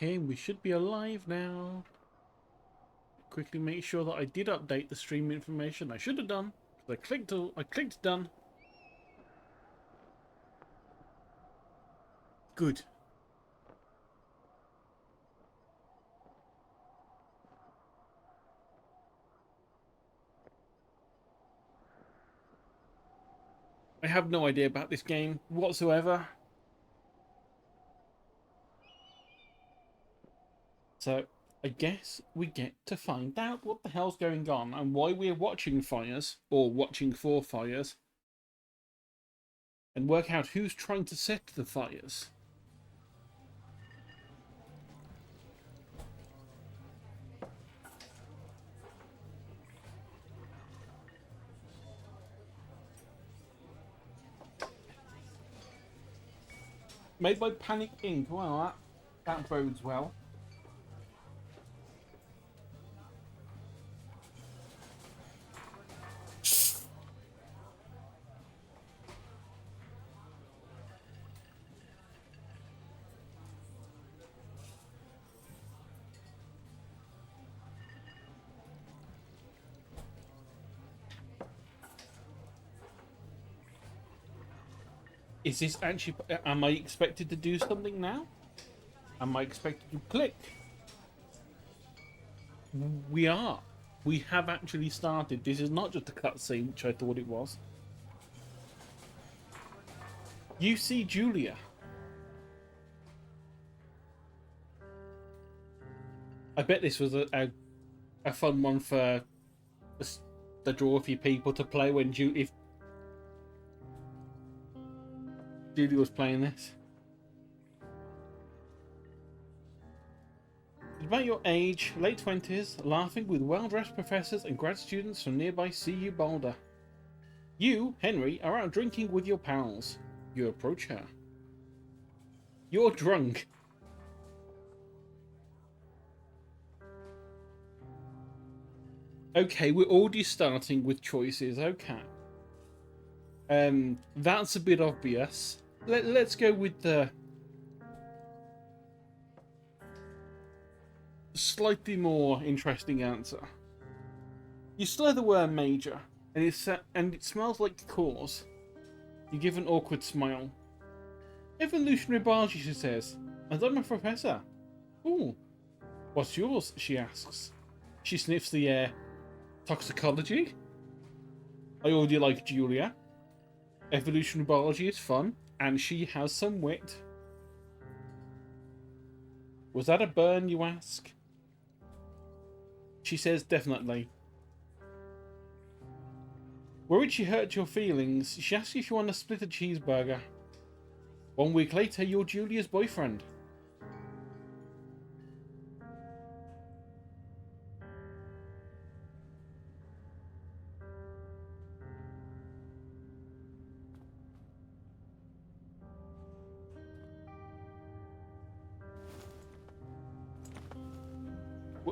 Okay, we should be alive now. Quickly make sure that I did update the stream information. I should have done. I clicked done. Good. I have no idea about this game whatsoever. So, I guess we get to find out what the hell's going on and why we're watching fires, or watching for fires, and work out who's trying to set the fires. Made by Panic Inc. Well, that bodes well. Is this actually... Am I expected to do something now? Am I expected to click? We are. We have actually started. This is not just a cutscene, which I thought it was. You see Julia. I bet this was a fun one for the draw few people to play when if Julia was playing this. About your age, late 20s, laughing with well-dressed professors and grad students from nearby CU Boulder. You, Henry, are out drinking with your pals. You approach her. You're drunk. Okay, we're already starting with choices. Okay. That's a bit obvious. Let's go with the slightly more interesting answer. You slur the word major, and it smells like cause. You give an awkward smile. Evolutionary biology, she says, and I'm a professor. Ooh, what's yours? She asks. She sniffs the air. Toxicology? I already like Julia. Evolutionary biology is fun, and she has some wit. Was that a burn, you ask? She says definitely. Worried she hurt your feelings, she asks if you want to split a cheeseburger. 1 week later, you're Julia's boyfriend.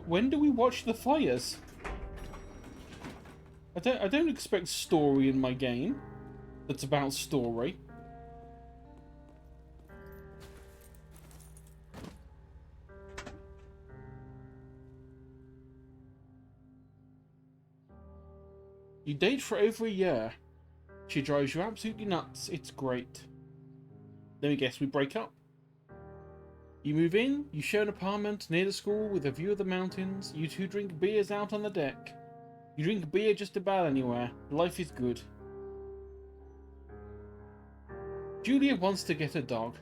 When do we watch the fires? I don't expect story in my game that's about story. You date for over a year. She drives you absolutely nuts. It's great. Then we guess we break up. You move in, you share an apartment near the school with a view of the mountains. You two drink beers out on the deck. You drink beer just about anywhere. Life is good. Julia wants to get a dog.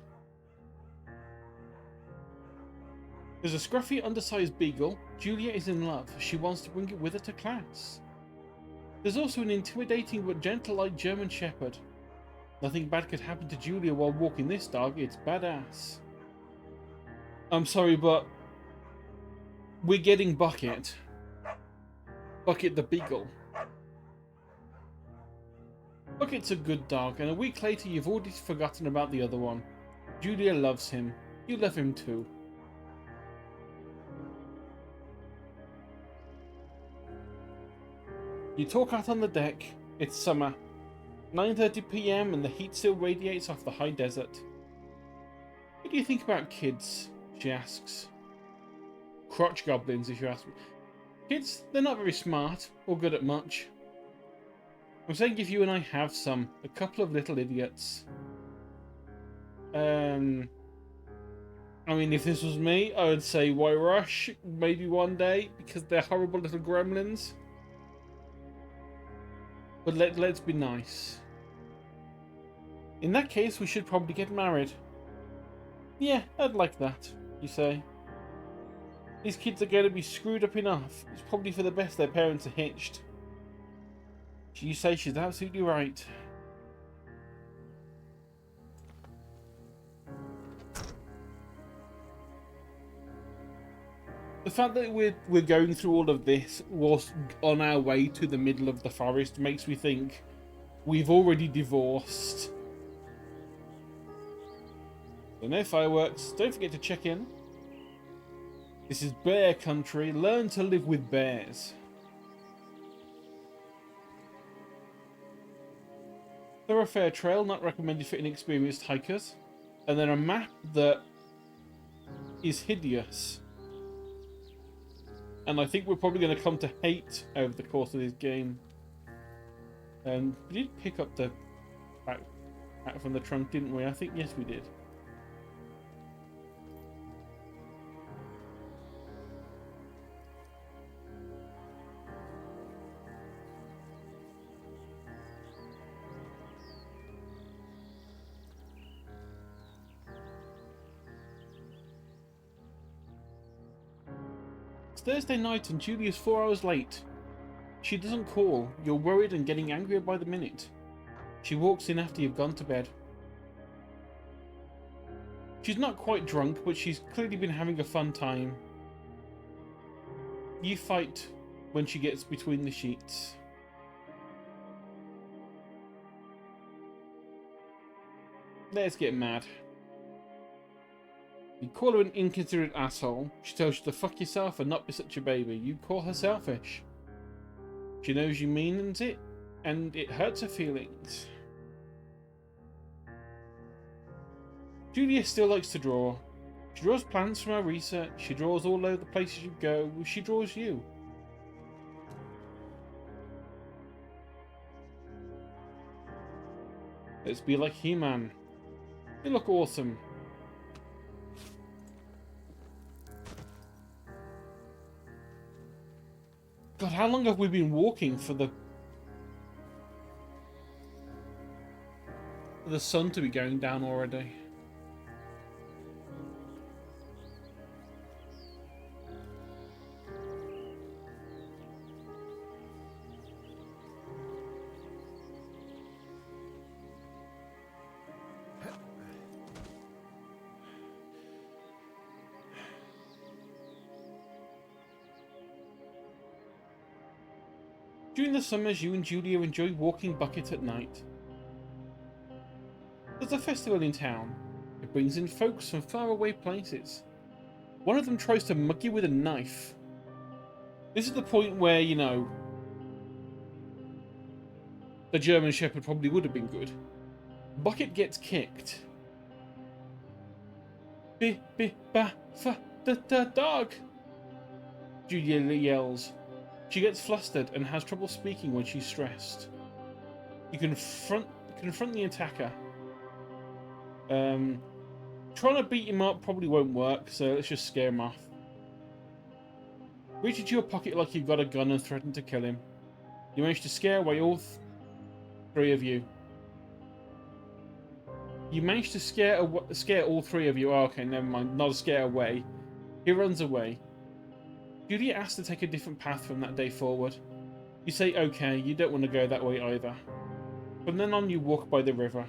There's a scruffy, undersized beagle. Julia is in love. She wants to bring it with her to class. There's also an intimidating but gentle-like German Shepherd. Nothing bad could happen to Julia while walking this dog. It's badass. I'm sorry, but we're getting Bucket. Bucket the Beagle. Bucket's a good dog, and a week later you've already forgotten about the other one. Julia loves him. You love him too. You talk out on the deck. It's summer. 9:30 PM and the heat still radiates off the high desert. What do you think about kids? She asks. crotch goblins, if you ask me. Kids, they're not very smart or good at much. I'm saying if you and I have some, a couple of little idiots. I mean, if this was me, I would say why rush? Maybe one day, because they're horrible little gremlins. But let's be nice. In that case, we should probably get married. Yeah, I'd like that, you say. These kids are going to be screwed up enough. It's probably for the best their parents are hitched. You say she's absolutely right. The fact that we're going through all of this whilst on our way to the middle of the forest makes me think we've already divorced. So no fireworks. Don't forget to check in. This is bear country. Learn to live with bears. Thoroughfare trail not recommended for inexperienced hikers. And then a map that is hideous. And I think we're probably going to come to hate over the course of this game. We did pick up the back from the trunk, didn't we? I think yes, we did. Thursday night and Julia's 4 hours late. She doesn't call. You're worried and getting angrier by the minute. She walks in after you've gone to bed. She's not quite drunk, but she's clearly been having a fun time. You fight when she gets between the sheets. Let's get mad. You call her an inconsiderate asshole. She tells you to fuck yourself and not be such a baby. You call her selfish. She knows you means it, and it hurts her feelings. Julia still likes to draw. She draws plants from her research. She draws all over the places you go. She draws you. Let's be like He-Man. You look awesome. God, how long have we been walking for the sun to be going down already? During the summers, you and Julia enjoy walking Bucket at night. There's a festival in town. It brings in folks from faraway places. One of them tries to mug you with a knife. This is the point where, you know, the German Shepherd probably would have been good. Bucket gets kicked. The dog! Julia yells. She gets flustered and has trouble speaking when she's stressed. You confront the attacker. Trying to beat him up probably won't work, so let's just scare him off. Reach into your pocket like you've got a gun and threaten to kill him. You manage to scare away all three of you. You manage to scare all three of you. Oh, okay, never mind. Not a scare away. He runs away. Julia asks to take a different path from that day forward. You say okay, you don't want to go that way either. From then on, you walk by the river.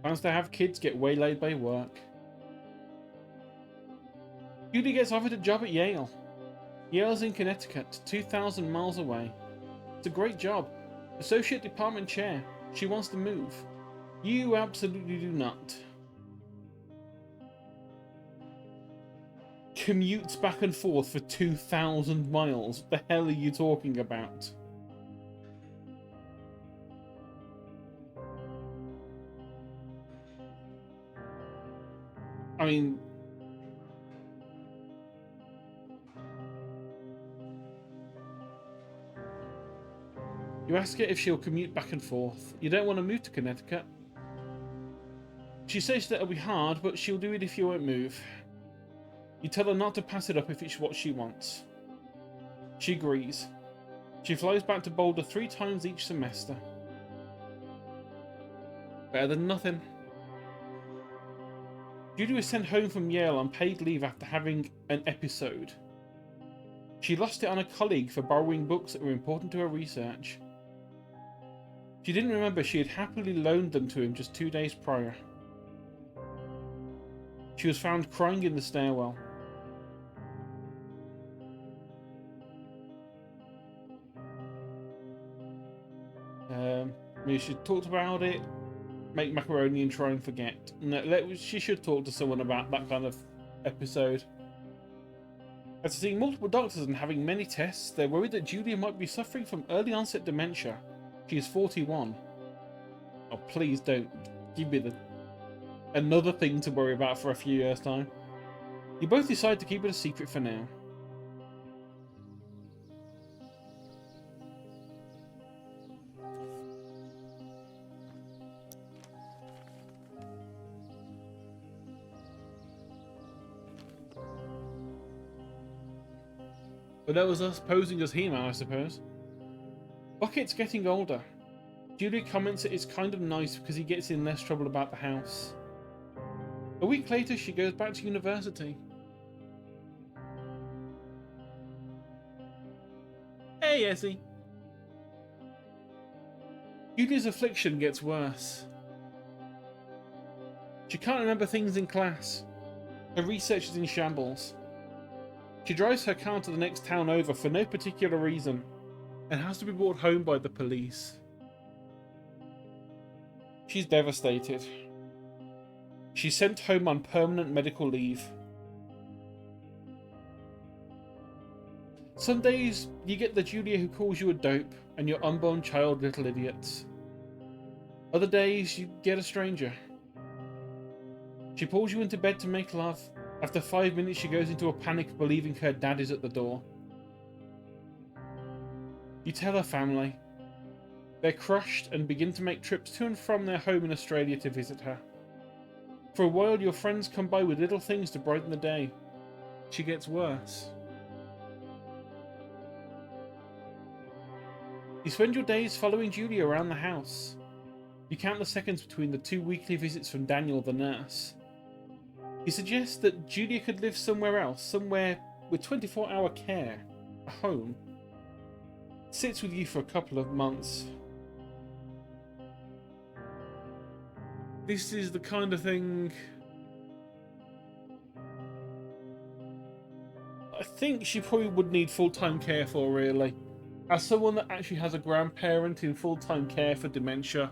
Plans to have kids get waylaid by work. Julia gets offered a job at Yale. Yale's in Connecticut, 2,000 miles away. It's a great job. Associate department chair. She wants to move. You absolutely do not. Commutes back and forth for 2,000 miles. What the hell are you talking about? I mean, you ask her if she'll commute back and forth. You don't want to move to Connecticut. She says that it'll be hard, but she'll do it if you won't move. You tell her not to pass it up if it's what she wants. She agrees. She flies back to Boulder 3 times each semester. Better than nothing. Judy was sent home from Yale on paid leave after having an episode. She lost it on a colleague for borrowing books that were important to her research. She didn't remember she had happily loaned them to him just 2 days prior. She was found crying in the stairwell. Maybe she talked about it, make macaroni and try and forget. No, she should talk to someone about that kind of episode. After seeing multiple doctors and having many tests, they're worried that Julia might be suffering from early onset dementia. She is 41. Oh, please don't give me another thing to worry about for a few years' time. You both decide to keep it a secret for now. But that was us posing as He-Man, I suppose. Bucket's getting older. Julia comments that it's kind of nice because he gets in less trouble about the house. A week later, she goes back to university. Hey, Essie. Julia's affliction gets worse. She can't remember things in class. Her research is in shambles. She drives her car to the next town over for no particular reason and has to be brought home by the police. She's devastated. She's sent home on permanent medical leave. Some days you get the Julia who calls you a dope and your unborn child little idiots. Other days you get a stranger. She pulls you into bed to make love. After 5 minutes, she goes into a panic, believing her dad is at the door. You tell her family. They're crushed and begin to make trips to and from their home in Australia to visit her. For a while, your friends come by with little things to brighten the day. She gets worse. You spend your days following Julia around the house. You count the seconds between the 2 weekly visits from Daniel, the nurse. He suggests that Julia could live somewhere else, somewhere with 24-hour care, a home. Sits with you for a couple of months. This is the kind of thing I think she probably would need full-time care for, really. As someone that actually has a grandparent in full-time care for dementia,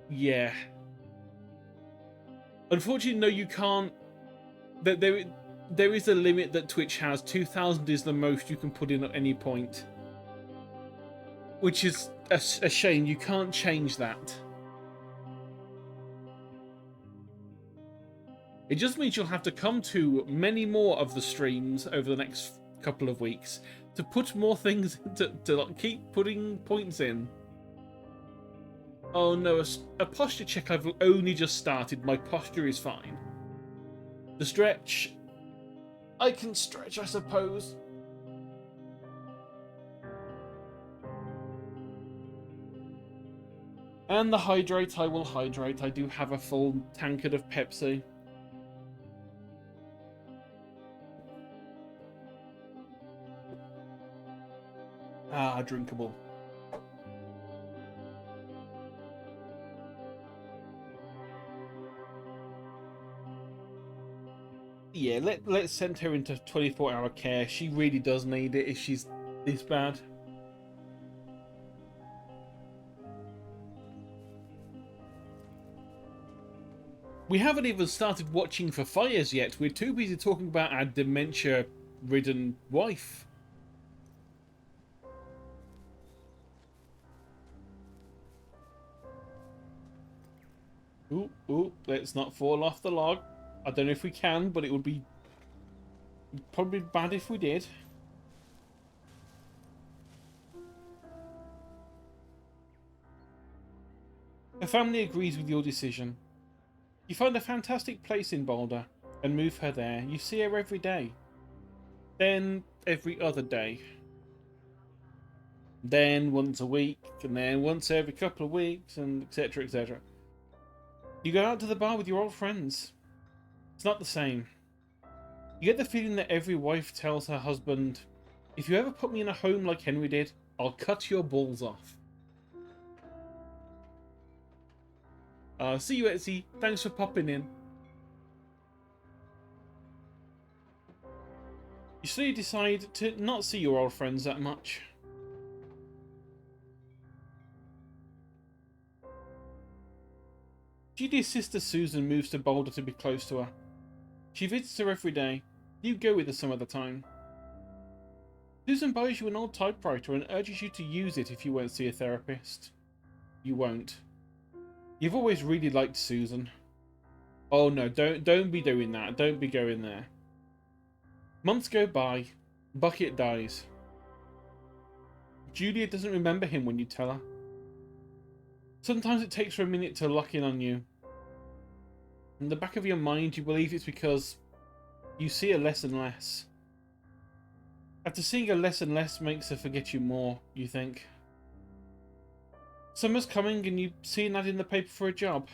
yeah. Unfortunately, no, you can't. There is a limit that Twitch has. 2,000 is the most you can put in at any point. Which is a shame. You can't change that. It just means you'll have to come to many more of the streams over the next couple of weeks to put more things, to keep putting points in. Oh no, a posture check I've only just started. My posture is fine. The stretch. I can stretch, I suppose. And the hydrate, I will hydrate. I do have a full tankard of Pepsi. Ah, drinkable. Yeah, let's send her into 24-hour care. She really does need it if she's this bad. We haven't even started watching for fires yet. We're too busy talking about our dementia-ridden wife. Ooh, let's not fall off the log. I don't know if we can, but it would be probably bad if we did. Her family agrees with your decision. You find a fantastic place in Boulder and move her there. You see her every day. Then every other day. Then once a week, and then once every couple of weeks, and etc. etc. You go out to the bar with your old friends. It's not the same. You get the feeling that every wife tells her husband, if you ever put me in a home like Henry did, I'll cut your balls off. See you, Etsy. Thanks for popping in. You slowly decide to not see your old friends that much. Judy's sister Susan moves to Boulder to be close to her. She visits her every day. You go with her some of the time. Susan buys you an old typewriter and urges you to use it if you won't see a therapist. You won't. You've always really liked Susan. Oh no, don't be doing that. Don't be going there. Months go by. Bucket dies. Julia doesn't remember him when you tell her. Sometimes it takes her a minute to lock in on you. In the back of your mind, you believe it's because you see her less and less. After seeing her less and less makes her forget you more, you think. Summer's coming and you see an ad in the paper for a job.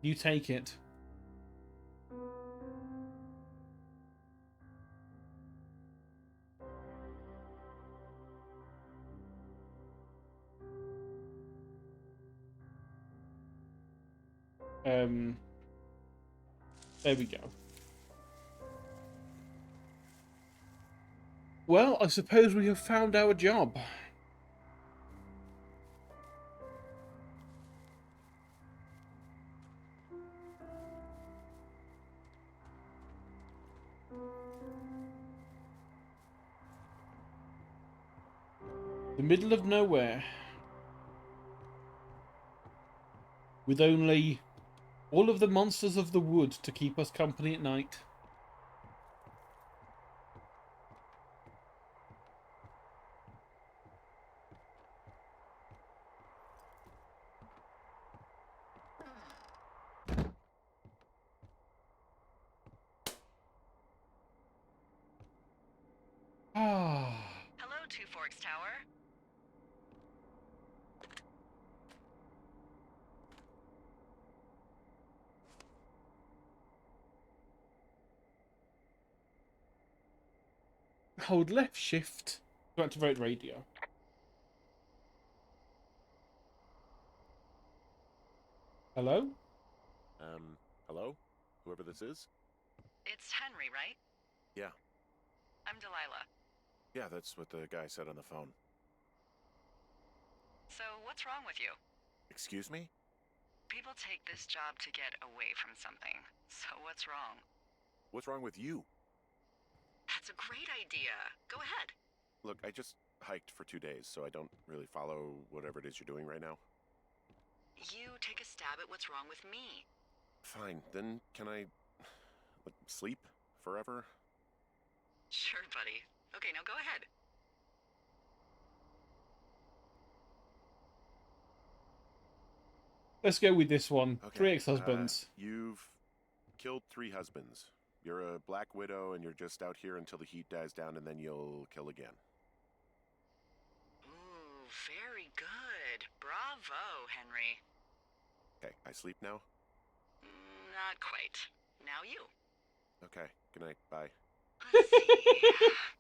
You take it. There we go. Well, I suppose we have found our job. The middle of nowhere. With only all of the monsters of the wood to keep us company at night. Ah. Hello, Two Forks Tower. Hold left shift to activate radio. Hello? Hello? Whoever this is? It's Henry, right? Yeah. I'm Delilah. Yeah, that's what the guy said on the phone. So, what's wrong with you? Excuse me? People take this job to get away from something. So, what's wrong? What's wrong with you? That's a great idea. Go ahead. Look, I just hiked for 2 days, so I don't really follow whatever it is you're doing right now. You take a stab at what's wrong with me. Fine, then can I sleep forever? Sure, buddy. Okay, now go ahead. Let's go with this one. Okay. 3 ex-husbands. You've killed 3 husbands. You're a black widow and you're just out here until the heat dies down and then you'll kill again. Ooh, very good. Bravo, Henry. Okay, I sleep now? Not quite. Now you. Okay, good night, bye. Let's see.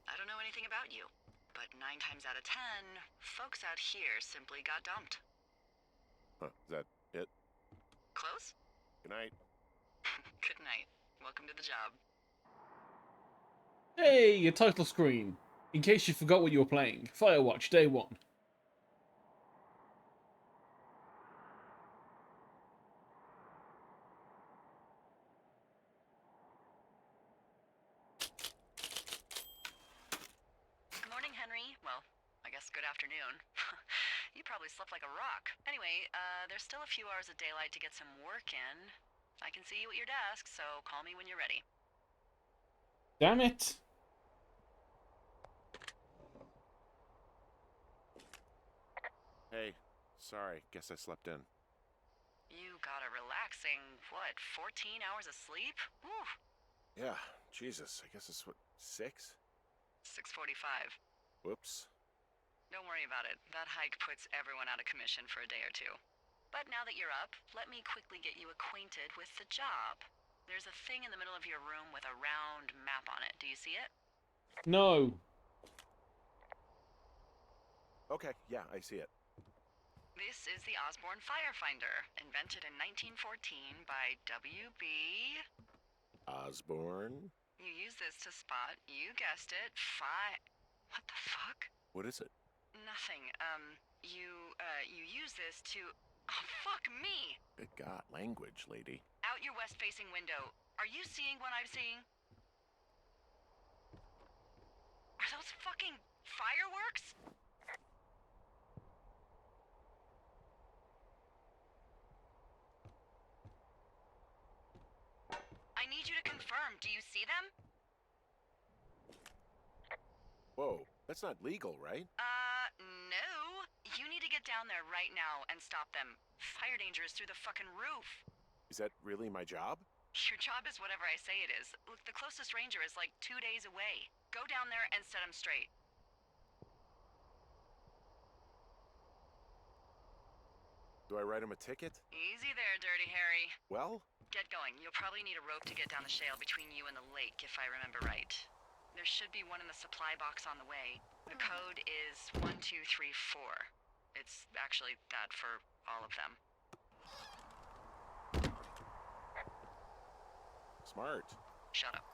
I don't know anything about you, but 9 times out of 10, folks out here simply got dumped. Huh, is that it? Close? Good night. Good night. Welcome to the job. Hey, your title screen. In case you forgot what you were playing. Firewatch, Day 1. Good morning, Henry. Well, I guess good afternoon. You probably slept like a rock. Anyway, there's still a few hours of daylight to get some work in. I can see you at your desk, so call me when you're ready. Damn it. Hey, sorry. Guess I slept in. You got a relaxing, what, 14 hours of sleep? Whew. Yeah, Jesus. I guess it's what, 6? 6:45. Whoops. Don't worry about it. That hike puts everyone out of commission for a day or two. But now that you're up, let me quickly get you acquainted with the job. There's a thing in the middle of your room with a round map on it. Do you see it? No. Okay, yeah, I see it. This is the Osborne Firefinder, invented in 1914 by W.B. Osborne? You use this to spot, you guessed it, What the fuck? What is it? Nothing. You use this to... Oh, fuck me! Good God, language, lady. Out your west-facing window. Are you seeing what I'm seeing? Are those fucking fireworks? I need you to confirm. Do you see them? Whoa, that's not legal, right? No. You need to get down there right now and stop them. Fire danger is through the fucking roof. Is that really my job? Your job is whatever I say it is. Look, the closest ranger is like 2 days away. Go down there and set him straight. Do I write him a ticket? Easy there, Dirty Harry. Well, Get going. You'll probably need a rope to get down the shale between you and the lake, if I remember right. There should be one in the supply box on the way. The code is 1234. It's actually that for all of them. smart. Shut up.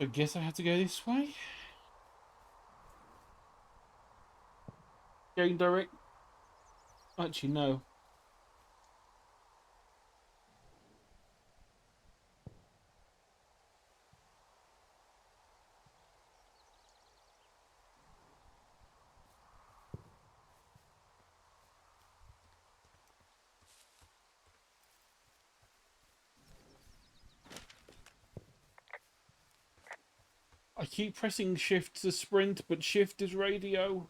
I guess I have to go this way. Going direct. Actually, no. I keep pressing shift to sprint, but shift is radio.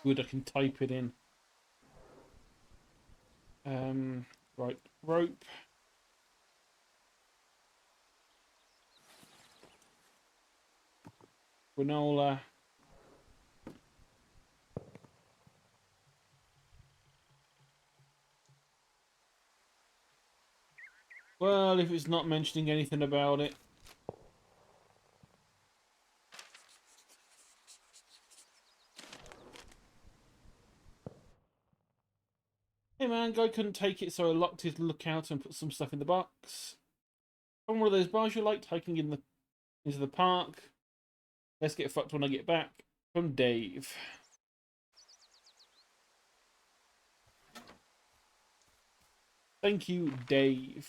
Good, I can type it in. Right, rope. Granola. Well, if it's not mentioning anything about it. Hey man, guy couldn't take it, so I locked his lookout and put some stuff in the box. On one of those bars you liked, hiking into the park. Let's get fucked when I get back. From Dave. Thank you, Dave.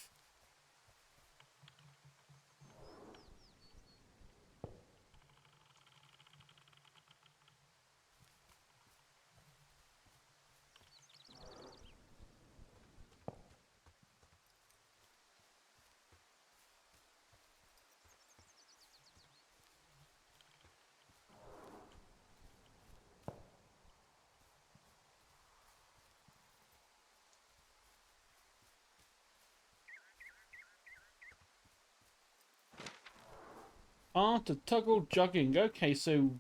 To toggle jogging. Okay, so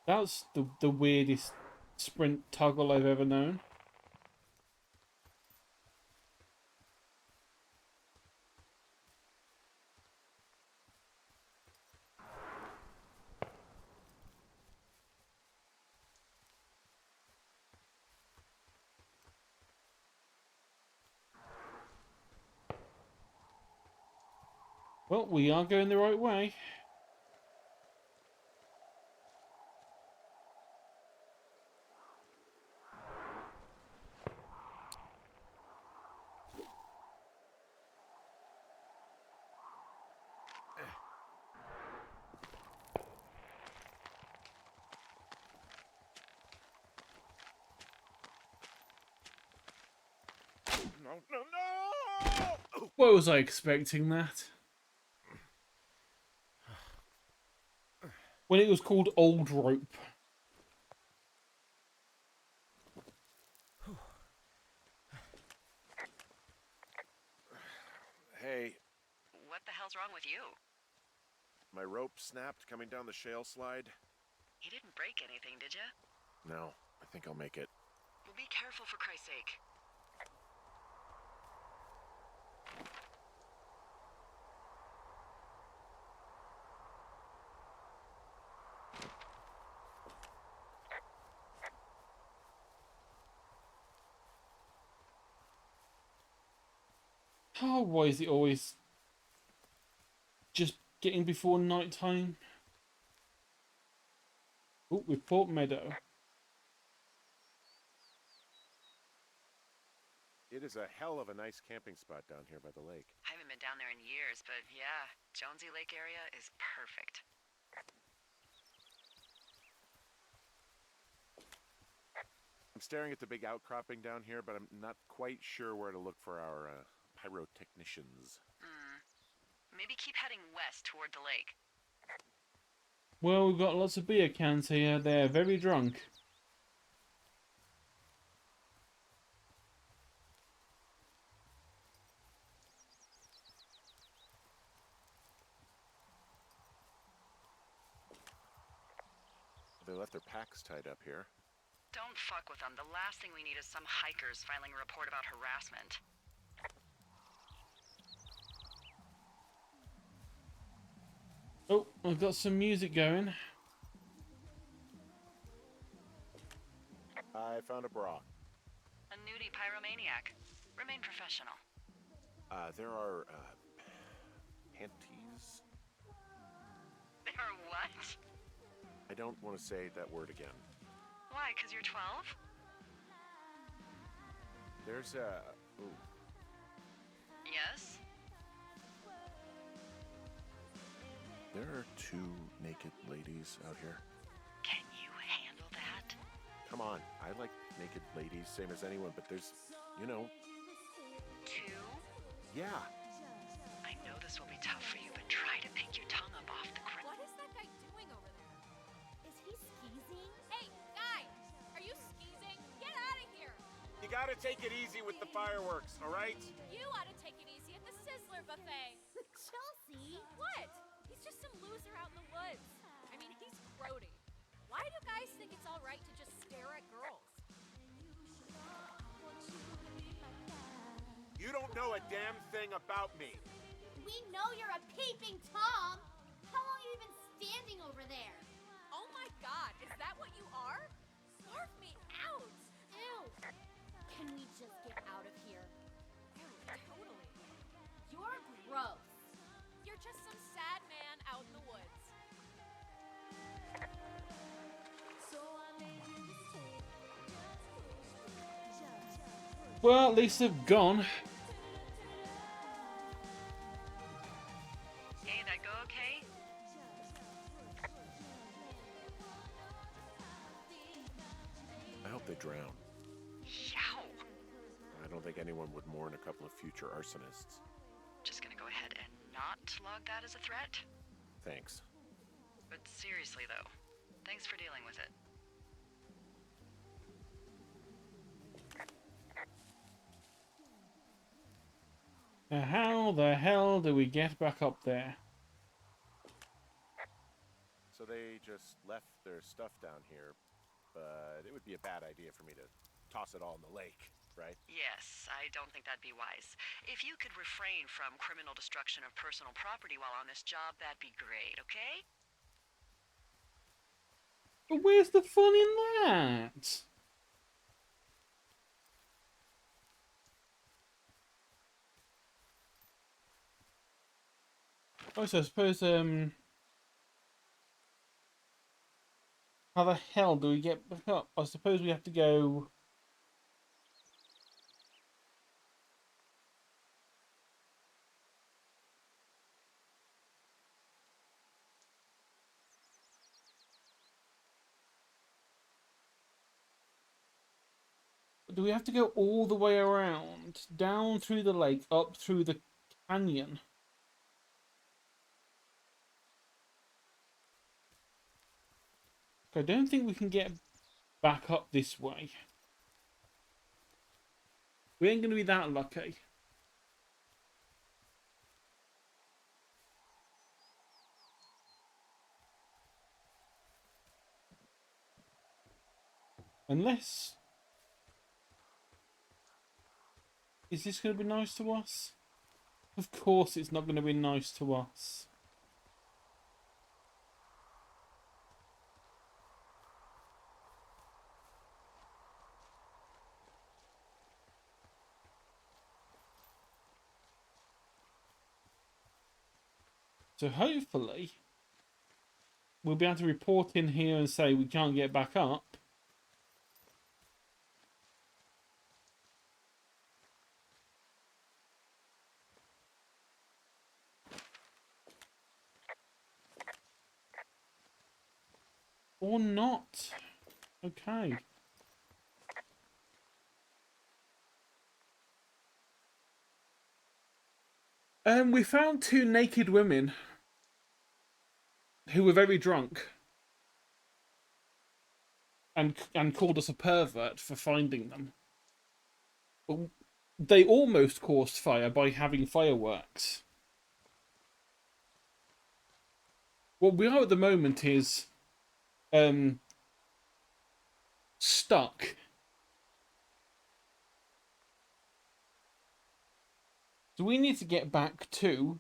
that's the weirdest sprint toggle I've ever known. Well, we are going the right way. No! What was I expecting that? When it was called Old Rope. Hey, What the hell's wrong with you? my rope snapped coming down the shale slide. You didn't break anything, did you? No, I think I'll make it. Well, be careful for Christ's sake. Oh, why is it always just getting before night time? Oh, with Port Meadow. It is a hell of a nice camping spot down here by the lake. I haven't been down there in years, but yeah, Jonesy Lake area is perfect. I'm staring at the big outcropping down here, but I'm not quite sure where to look for our pyrotechnicians. Maybe keep heading west toward the lake. Well, we've got lots of beer cans here. They're very drunk. They left their packs tied up here. Don't fuck with them. The last thing we need is some hikers filing a report about harassment. Oh, I've got some music going. I found a bra. A nudie pyromaniac. Remain professional. There are, panties? There are what? I don't want to say that word again. Why, 'cause you're 12? There's a... Ooh. Yes? There are two naked ladies out here. Can you handle that? Come on, I like naked ladies, same as anyone, but there's, you know... Two? Yeah. I know this will be tough for you, but try to pick your tongue up off the ground. What is that guy doing over there? Is he skeezing? Hey, guy! Are you skeezing? Get out of here! You gotta take it easy with the fireworks, all right? You ought to take it easy at the Sizzler buffet. Chelsea! What? He's just some loser out in the woods. I mean, he's grody. Why do guys think it's all right to just stare at girls? You don't know a damn thing about me. We know you're a peeping Tom. How long have you been standing over there? Oh my god, is that what you are? Well, at least they've gone. Hey, that go okay? I hope they drown. Yow! I don't think anyone would mourn a couple of future arsonists. Just gonna go ahead and not log that as a threat. Thanks. But seriously though, thanks for dealing with it. Now, how the hell do we get back up there? So they just left their stuff down here, but it would be a bad idea for me to toss it all in the lake, right? Yes, I don't think that'd be wise. If you could refrain from criminal destruction of personal property while on this job, that'd be great, okay? But where's the fun in that? Oh, so I suppose, how the hell do we get back up? I suppose we have to go... Do we have to go all the way around, down through the lake, up through the canyon? I don't think we can get back up this way. We ain't going to be that lucky. Unless... Is this going to be nice to us? Of course it's not going to be nice to us. So hopefully we'll be able to report in here and say we can't get back up. Or not. Okay. We found two naked women who were very drunk and called us a pervert for finding them. But they almost caused fire by having fireworks. What we are at the moment is stuck. So we need to get back to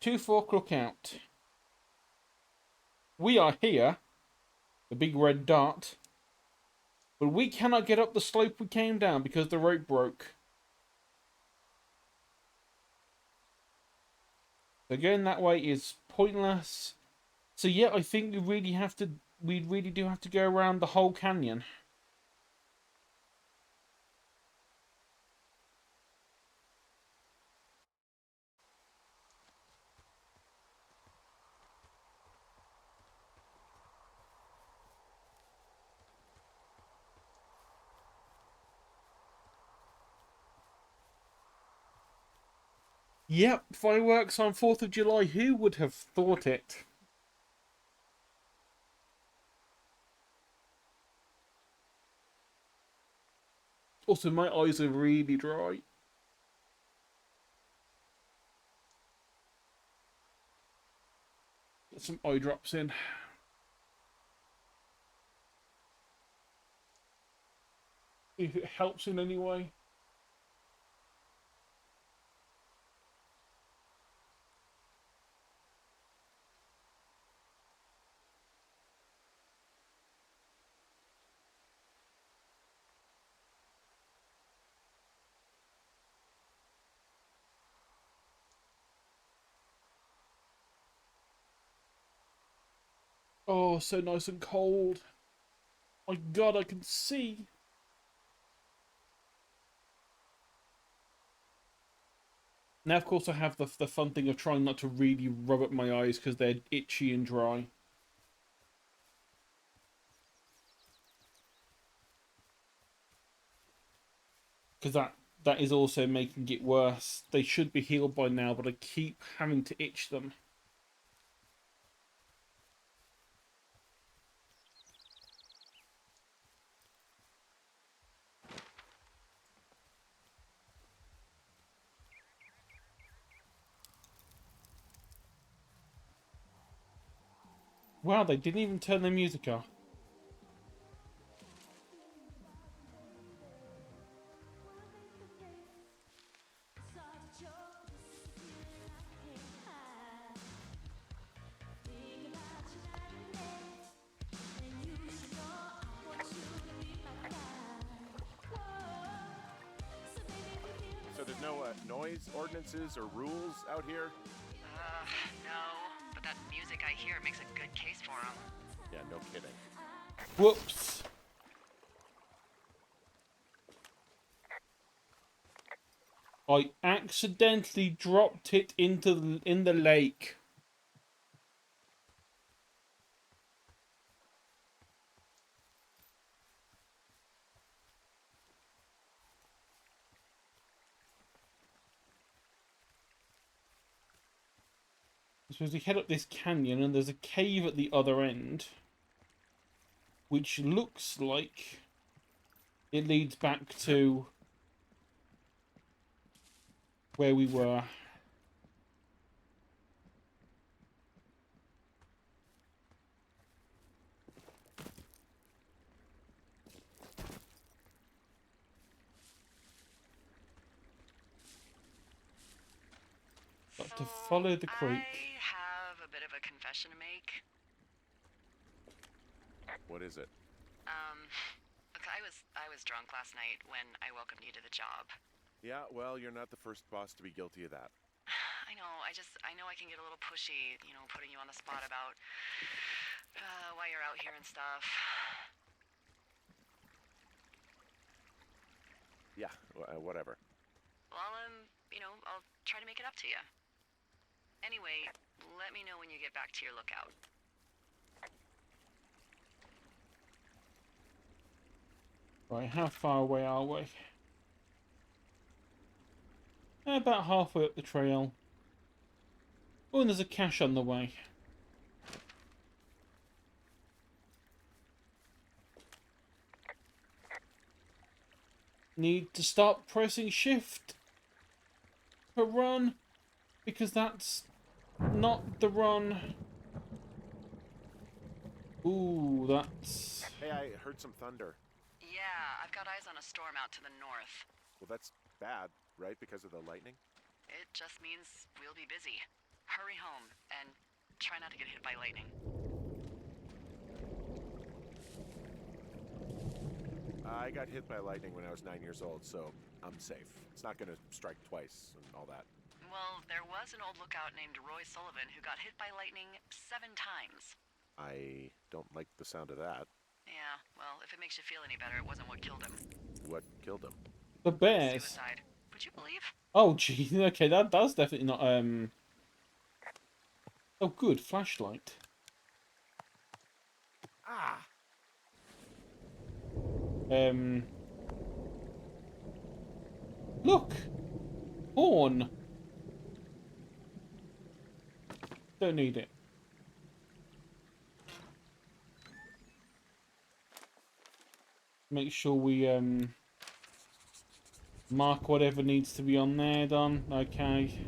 24 Crookout. We are here, the big red dot, but we cannot get up the slope we came down because the rope broke. So going that way is pointless. So yeah, I think we really do have to go around the whole canyon. Yep, fireworks on 4th of July. Who would have thought it? Also, my eyes are really dry. Get some eye drops in. If it helps in any way. Oh, so nice and cold. My God, I can see. Now, of course, I have the fun thing of trying not to really rub up my eyes because they're itchy and dry. Because that is also making it worse. They should be healed by now, but I keep having to itch them. Wow, they didn't even turn their music off. So there's no noise ordinances or rules out here? No. But that music I hear makes a good case for him. Yeah, no kidding. Whoops. I accidentally dropped it in the lake. So as we head up this canyon, and there's a cave at the other end, which looks like it leads back to where we were. Got to follow the creek. I have a bit of a confession to make. What is it? Look, I was drunk last night when I welcomed you to the job. Yeah, well, you're not the first boss to be guilty of that. I know, I know I can get a little pushy, you know, putting you on the spot about why you're out here and stuff. Yeah, whatever. Well, you know, I'll try to make it up to you. Anyway, let me know when you get back to your lookout. Right, how far away are we? About halfway up the trail. Oh, and there's a cache on the way. Need to start pressing shift to run, because that's not the run. Ooh, that's... Hey, I heard some thunder. Yeah, I've got eyes on a storm out to the north. Well, that's bad, right? Because of the lightning? It just means we'll be busy. Hurry home, and try not to get hit by lightning. I got hit by lightning when I was 9 years old, so I'm safe. It's not gonna strike twice and all that. Well, there was an old lookout named Roy Sullivan who got hit by lightning 7 times. I don't like the sound of that. Yeah, well, if it makes you feel any better, it wasn't what killed him. What killed him? The bears. Suicide. Would you believe? Oh, gee, okay, that's definitely not, Oh, good, flashlight. Ah! Look! Horn! Don't need it. Make sure we, mark whatever needs to be on there, done. Okay.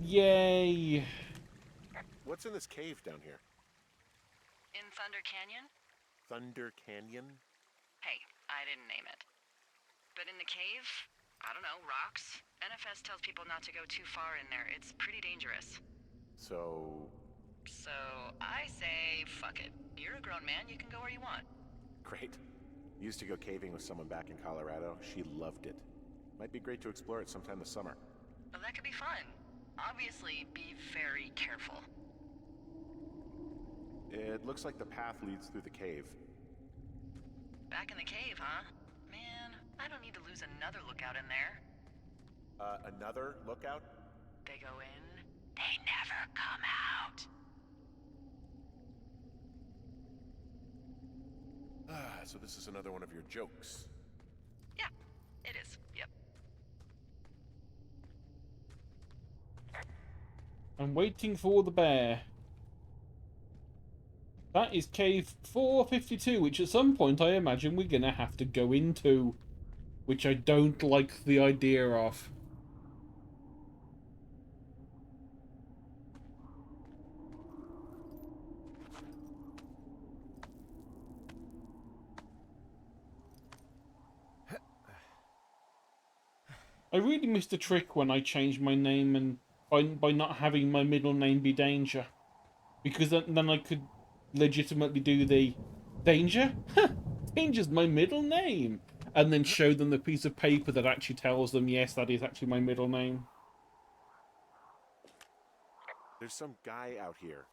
Yay! What's in this cave down here? In Thunder Canyon? Thunder Canyon? Hey, I didn't name it. But in the cave, I don't know, rocks. NFS tells people not to go too far in there. It's pretty dangerous. So... So, I say, fuck it. You're a grown man, you can go where you want. Great. Used to go caving with someone back in Colorado. She loved it. Might be great to explore it sometime this summer. Well, that could be fun. Obviously, be very careful. It looks like the path leads through the cave. Back in the cave, huh? Man, I don't need to lose another lookout in there. Another lookout? They go in, they never come out. Ah, so this is another one of your jokes. Yeah, it is. Yep. I'm waiting for the bear. That is cave 452, which at some point I imagine we're gonna have to go into. Which I don't like the idea of. I really missed a trick when I changed my name and by not having my middle name be Danger. Because then I could legitimately do the Danger? Danger's my middle name! And then show them the piece of paper that actually tells them, yes, that is actually my middle name. There's some guy out here.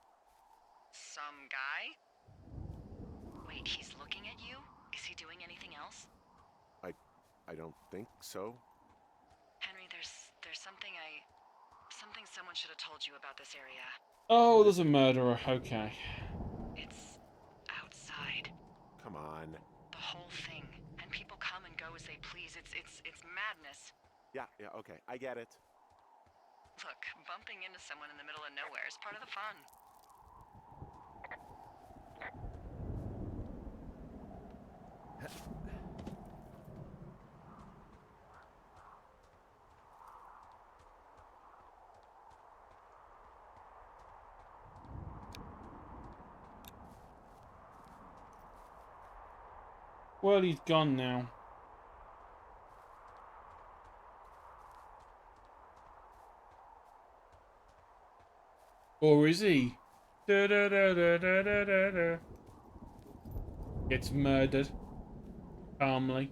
Some guy? Wait, he's looking at you? Is he doing anything else? I don't think so. Henry, there's something someone should have told you about this area. Oh, there's a murderer. Okay. It's outside. Come on. The whole thing. And people come and go as they please. It's madness. Yeah, okay, I get it. Look, bumping into someone in the middle of nowhere is part of the fun. Well, he's gone now. Or is he? Da da da da da da da da. Gets murdered. Calmly.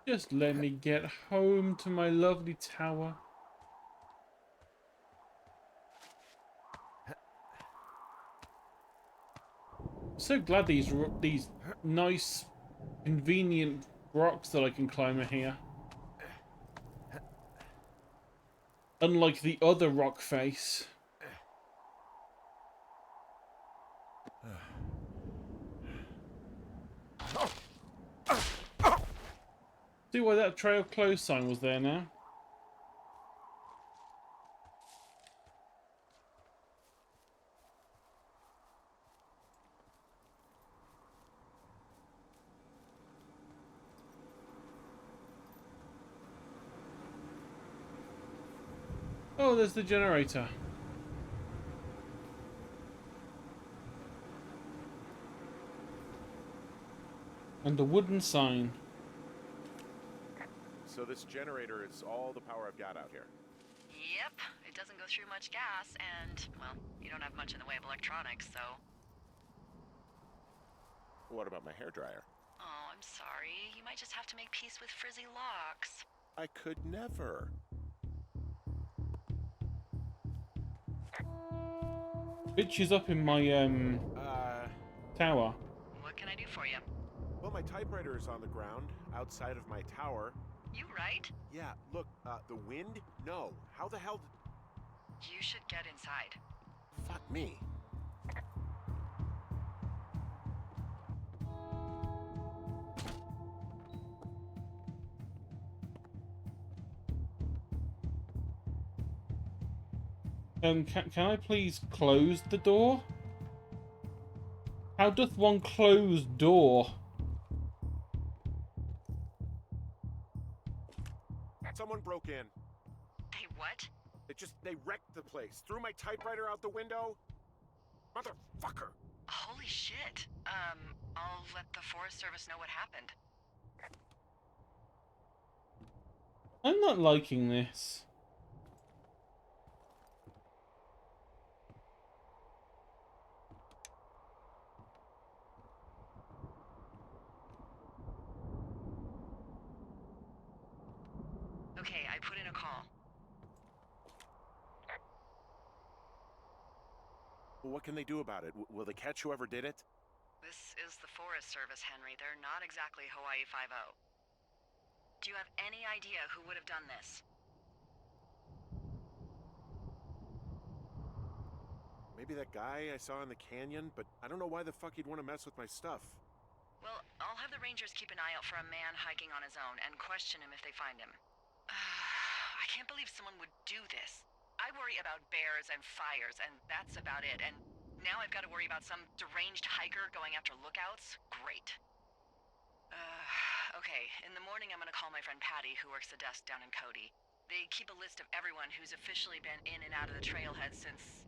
Just let me get home to my lovely tower. I'm so glad these nice, convenient rocks that I can climb are here. Unlike the other rock face. See why that trail closed sign was there now? Oh, there's the generator. And the wooden sign. So this generator is all the power I've got out here. Yep, it doesn't go through much gas, and, well, you don't have much in the way of electronics, so... What about my hairdryer? Oh, I'm sorry. You might just have to make peace with frizzy locks. I could never. Bitch is up in my, tower. What can I do for you? Well, my typewriter is on the ground, outside of my tower. You right? Yeah, look, the wind? No. How the hell You should get inside. Fuck me. Can I please close the door? How doth one close door? Someone broke in. Hey, what? They wrecked the place. Threw my typewriter out the window. Motherfucker. Holy shit. I'll let the Forest Service know what happened. I'm not liking this. Okay, I put in a call. Well, what can they do about it? Will they catch whoever did it? This is the Forest Service, Henry. They're not exactly Hawaii Five-0. Do you have any idea who would have done this? Maybe that guy I saw in the canyon, but I don't know why the fuck he'd want to mess with my stuff. Well, I'll have the Rangers keep an eye out for a man hiking on his own and question him if they find him. I can't believe someone would do this. I worry about bears and fires, and that's about it. And now I've got to worry about some deranged hiker going after lookouts? Great. Okay, in the morning I'm gonna call my friend Patty, who works the desk down in Cody. They keep a list of everyone who's officially been in and out of the trailhead since,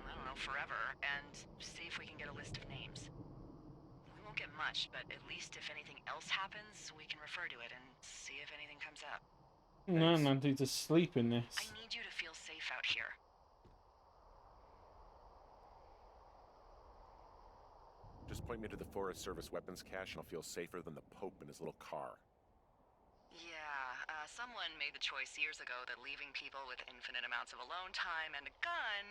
I don't know, forever, and see if we can get a list of names. We won't get much, but at least if anything else happens, we can refer to it and see if anything comes up. No, I need to sleep in I this. need you to feel safe out here. Just point me to the Forest Service weapons cache and I'll feel safer than the Pope in his little car. Yeah, someone made the choice years ago that leaving people with infinite amounts of alone time and a gun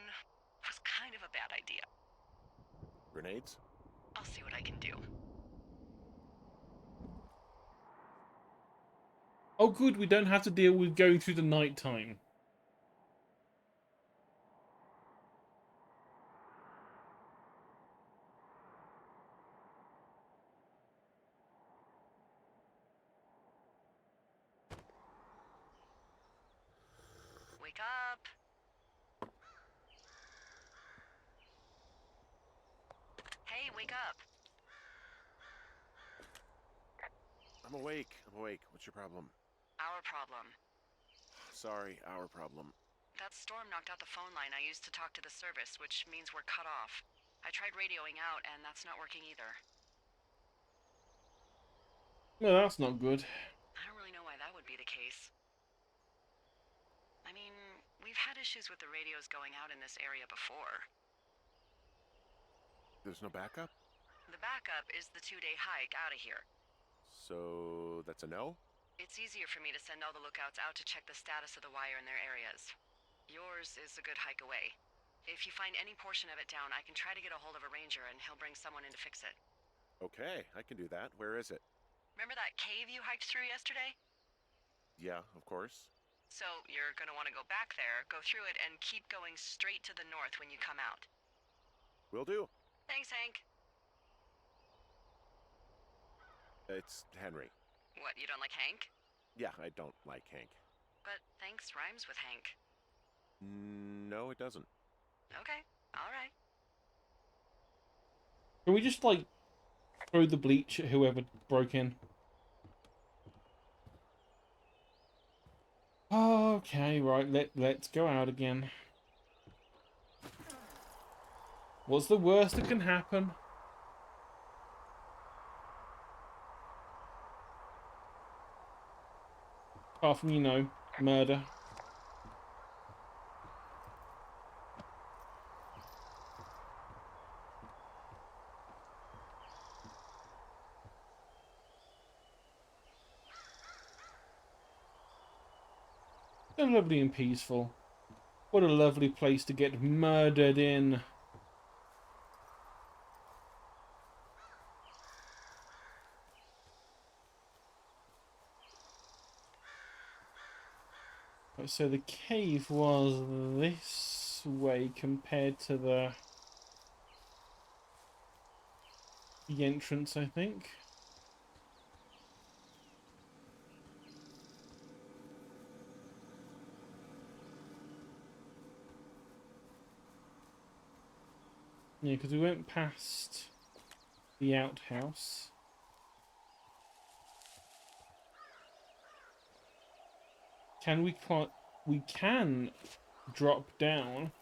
was kind of a bad idea. Grenades? I'll see what I can do. Oh, good, we don't have to deal with going through the night time. Wake up! Hey, wake up! I'm awake. I'm awake. What's your problem? Our problem. Sorry, our problem. That storm knocked out the phone line I used to talk to the service, which means we're cut off. I tried radioing out, and that's not working either. Well, that's not good. I don't really know why that would be the case. I mean, we've had issues with the radios going out in this area before. There's no backup? The backup is the 2-day hike out of here. So that's a no? It's easier for me to send all the lookouts out to check the status of the wire in their areas. Yours is a good hike away. If you find any portion of it down, I can try to get a hold of a ranger and he'll bring someone in to fix it. Okay, I can do that. Where is it? Remember that cave you hiked through yesterday? Yeah, of course. So you're gonna want to go back there, go through it, and keep going straight to the north when you come out. Will do. Thanks, Hank. It's Henry. What, you don't like Hank? Yeah, I don't like Hank. But thanks rhymes with Hank. No, it doesn't. Okay, alright. Can we just, like, throw the bleach at whoever broke in? Okay, right, let's go out again. What's the worst that can happen? Apart from, you know, murder. So lovely and peaceful. What a lovely place to get murdered in. So the cave was this way compared to the entrance, I think. Yeah, because we went past the outhouse. We can drop down.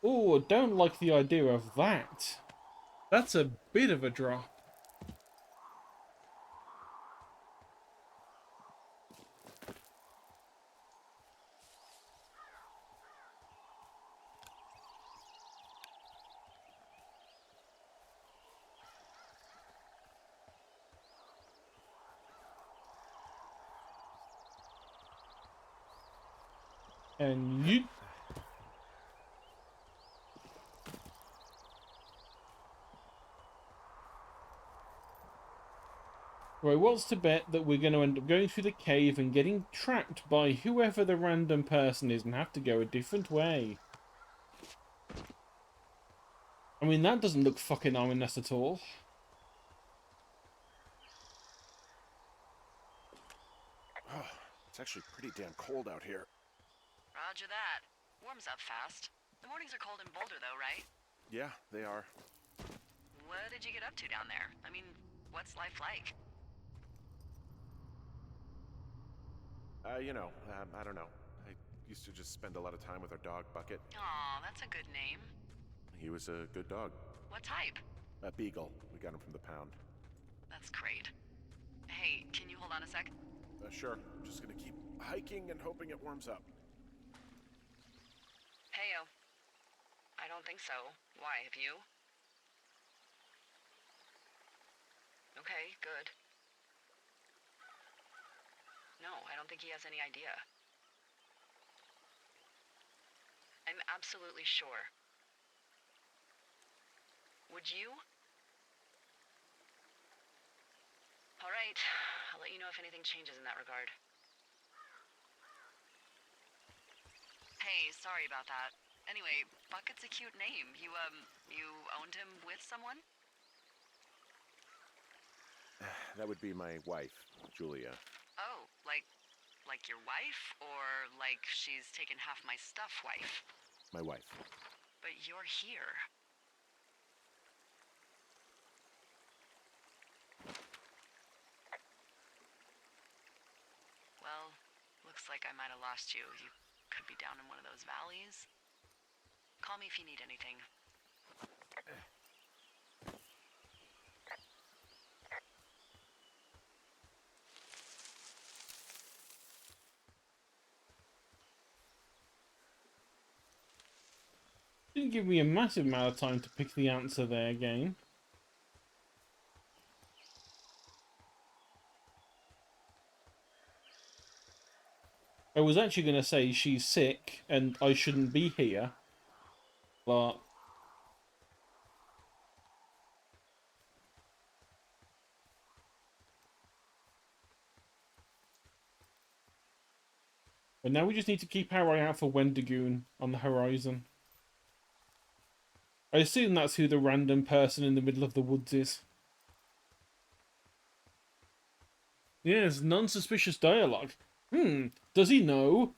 Oh, I don't like the idea of that. That's a bit of a drop. And you. Right, what's to bet that we're going to end up going through the cave and getting trapped by whoever the random person is and have to go a different way? I mean, that doesn't look fucking ominous at all. Oh, it's actually pretty damn cold out here. Roger that. Warms up fast. The mornings are cold in Boulder, though, right? Yeah, they are. What did you get up to down there? I mean, what's life like? I don't know. I used to just spend a lot of time with our dog, Bucket. Aw, that's a good name. He was a good dog. What type? A beagle. We got him from the pound. That's great. Hey, can you hold on a sec? Sure. Just gonna keep hiking and hoping it warms up. Heyo. I don't think so. Why, have you? Okay, good. No, I don't think he has any idea. I'm absolutely sure. Would you? All right, I'll let you know if anything changes in that regard. Hey, sorry about that. Anyway, Bucket's a cute name. You owned him with someone? That would be my wife, Julia. Oh, like your wife? Or like she's taken half my stuff wife? My wife. But you're here. Well, looks like I might have lost you. You could be down in one of those valleys. Call me if you need anything. Didn't give me a massive amount of time to pick the answer there again. I was actually going to say she's sick and I shouldn't be here, but now we just need to keep our eye out for Wendigoon on the horizon. I assume that's who the random person in the middle of the woods is. Yes, non-suspicious dialogue. Does he know?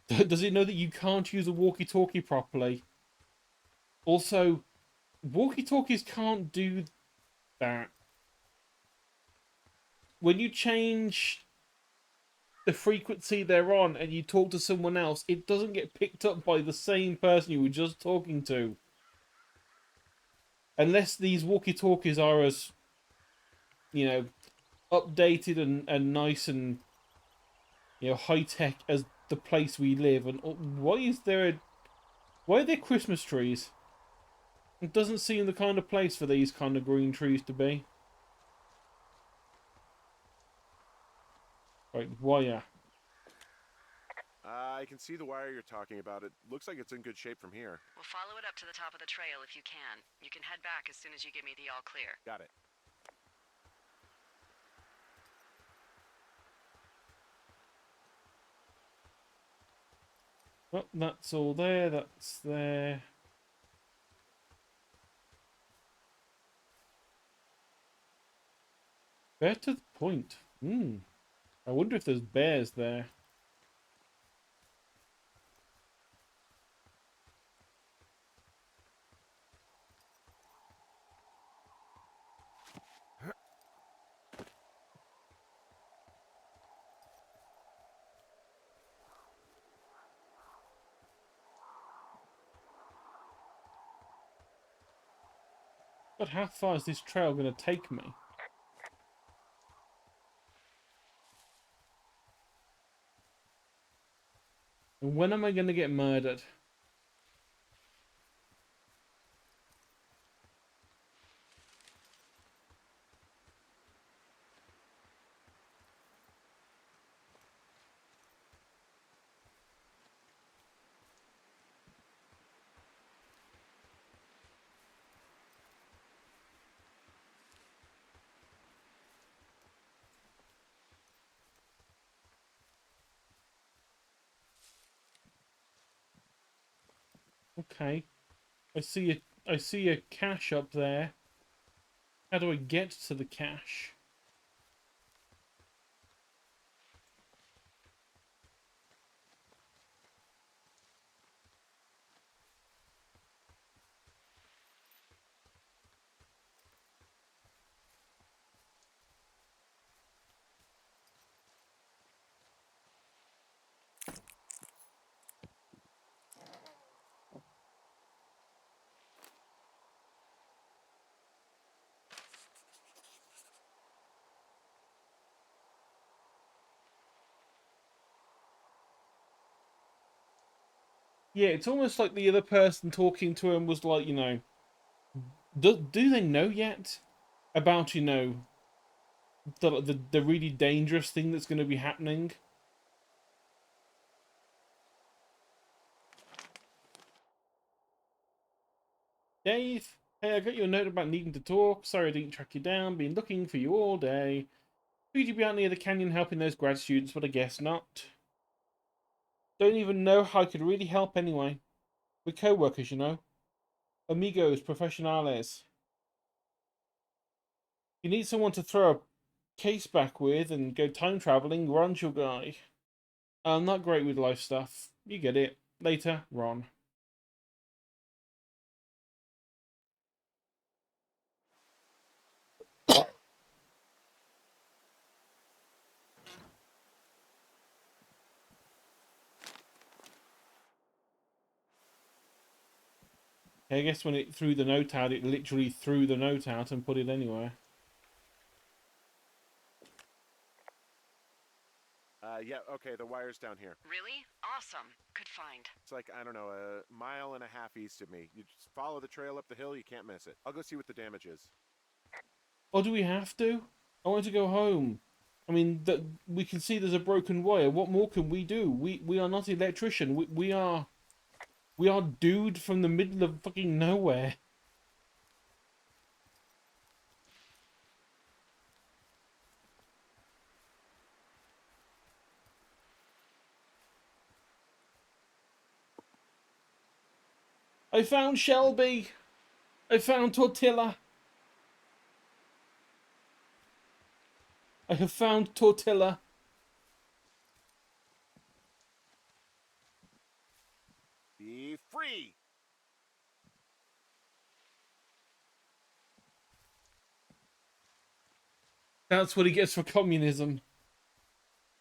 Does he know that you can't use a walkie-talkie properly? Also, walkie-talkies can't do that. When you change the frequency they're on and you talk to someone else, it doesn't get picked up by the same person you were just talking to. Unless these walkie-talkies are as, updated and nice and, high-tech as the place we live. And why are there Christmas trees? It doesn't seem the kind of place for these kind of green trees to be. Right, wire. I can see the wire you're talking about. It looks like it's in good shape from here. We'll follow it up to the top of the trail if you can. You can head back as soon as you give me the all clear. Got it. Well, that's all there, that's there. Fair to the point. I wonder if there's bears there. But how far is this trail going to take me? And when am I going to get murdered? Okay. I see a cache up there. How do I get to the cache? Yeah, it's almost like the other person talking to him was like, do they know yet about, the really dangerous thing that's going to be happening? Dave, hey, I got your note about needing to talk. Sorry I didn't track you down. Been looking for you all day. Figured you'd be out near the canyon helping those grad students, but I guess not. Don't even know how I could really help anyway. We're co-workers, Amigos, professionales. You need someone to throw a case back with and go time traveling, Ron's your guy. I'm not great with life stuff. You get it. Later, Ron. I guess when it threw the note out, it literally threw the note out and put it anywhere. Yeah, okay, the wire's down here. Really? Awesome. Good find. It's like, I don't know, a mile and a half east of me. You just follow the trail up the hill, you can't miss it. I'll go see what the damage is. Or do we have to? I want to go home. I mean, we can see there's a broken wire. What more can we do? We are not electrician. We are dude from the middle of fucking nowhere. I found Shelby. I found Tortilla. I have found Tortilla. Be free! That's what he gets for communism.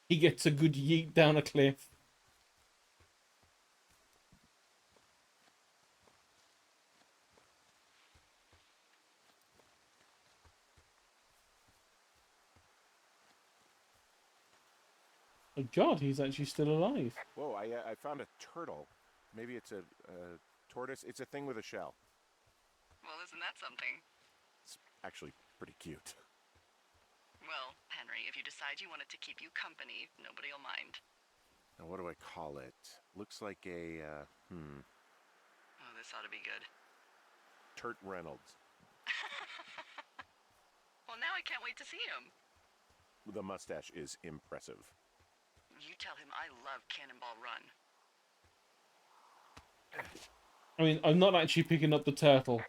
He gets a good yeet down a cliff. Oh God, he's actually still alive. Whoa, I found a turtle. Maybe it's a tortoise. It's a thing with a shell. Well, isn't that something? It's actually pretty cute. Well, Henry, if you decide you want it to keep you company, nobody'll mind. Now, what do I call it? Looks like a, Oh, this ought to be good. Turt Reynolds. Well, now I can't wait to see him. The mustache is impressive. You tell him I love Cannonball Run. I mean, I'm not actually picking up the turtle.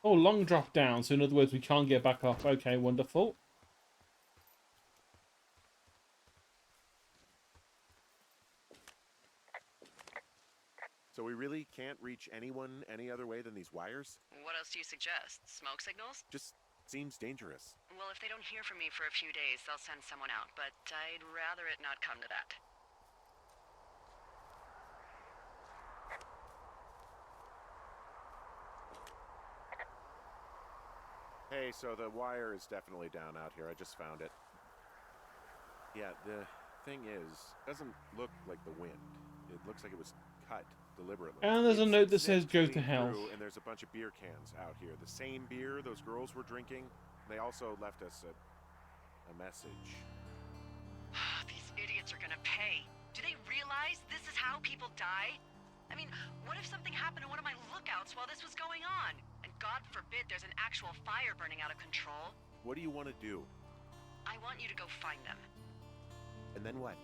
Oh, long drop down. So in other words, we can't get back up. Okay, wonderful. So we really can't reach anyone any other way than these wires? What else do you suggest? Smoke signals? Just seems dangerous. Well, if they don't hear from me for a few days, they'll send someone out, but I'd rather it not come to that. Hey, so the wire is definitely down out here. I just found it. Yeah, the thing is, it doesn't look like the wind. It looks like it was cut deliberately. And there's a It's note that says snipped "Go to clean hell." through, and there's a bunch of beer cans out here. The same beer those girls were drinking. They also left us a message. These idiots are gonna pay. Do they realize this is how people die? I mean, what if something happened to one of my lookouts while this was going on? And God forbid there's an actual fire burning out of control. What do you want to do? I want you to go find them. And then what?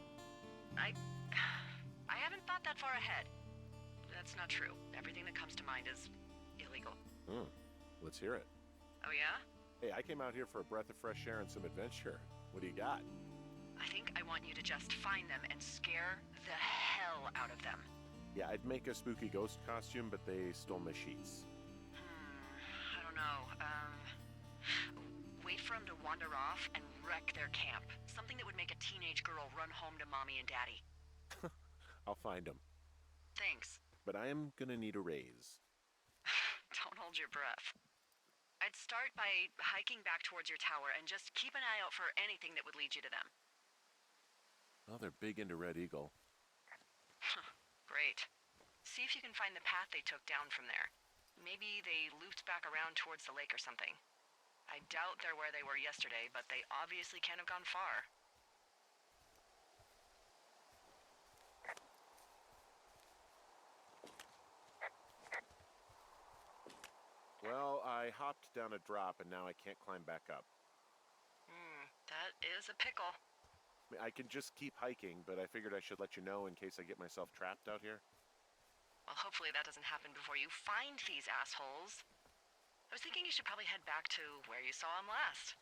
I haven't thought that far ahead. That's not true. Everything that comes to mind is illegal. Hmm. Let's hear it. Oh yeah? Hey, I came out here for a breath of fresh air and some adventure. What do you got? I think I want you to just find them and scare the hell out of them. Yeah, I'd make a spooky ghost costume, but they stole my sheets. I don't know. Wait for them to wander off and wreck their camp. Something that would make a teenage girl run home to mommy and daddy. I'll find them. Thanks. But I am gonna need a raise. Don't hold your breath. I'd start by hiking back towards your tower and just keep an eye out for anything that would lead you to them. Well, they're big into Red Eagle. Great. See if you can find the path they took down from there. Maybe they looped back around towards the lake or something. I doubt they're where they were yesterday, but they obviously can't have gone far. Well, I hopped down a drop and now I can't climb back up. That is a pickle. I mean, I can just keep hiking, but I figured I should let you know in case I get myself trapped out here. Well, hopefully that doesn't happen before you find these assholes. I was thinking you should probably head back to where you saw them last.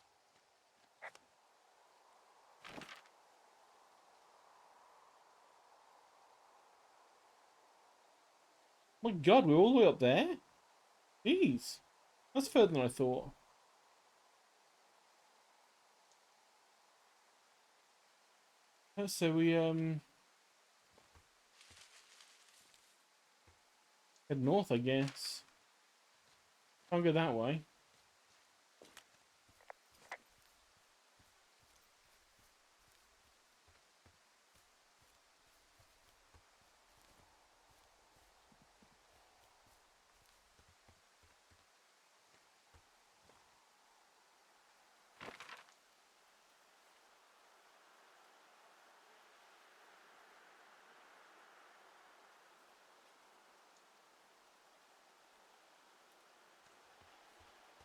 My God, we're all the way up there? Jeez. That's further than I thought. So we, head north, I guess. Can't go that way.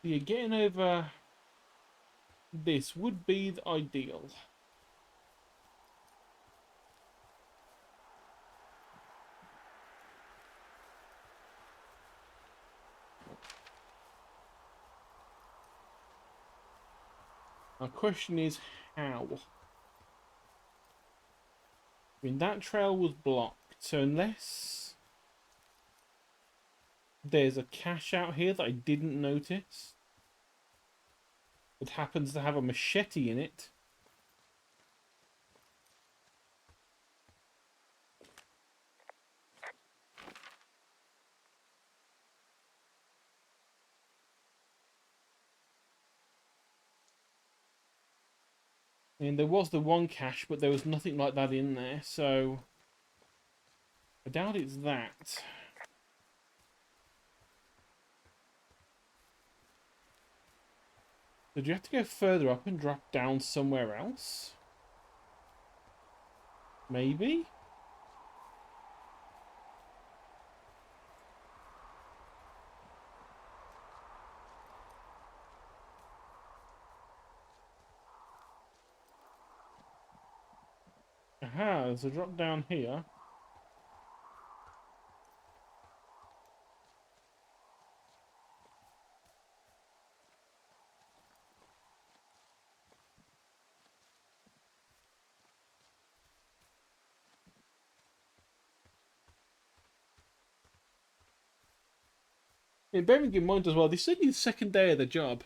Yeah, getting over this would be the ideal. My question is how? I mean, that trail was blocked, so unless there's a cache out here that I didn't notice, it happens to have a machete in it. And there was the one cache, but there was nothing like that in there, so I doubt it's that. Did you have to go further up and drop down somewhere else? Maybe? Aha, there's a drop down here. Yeah, bearing in mind as well, this is only the second day of the job.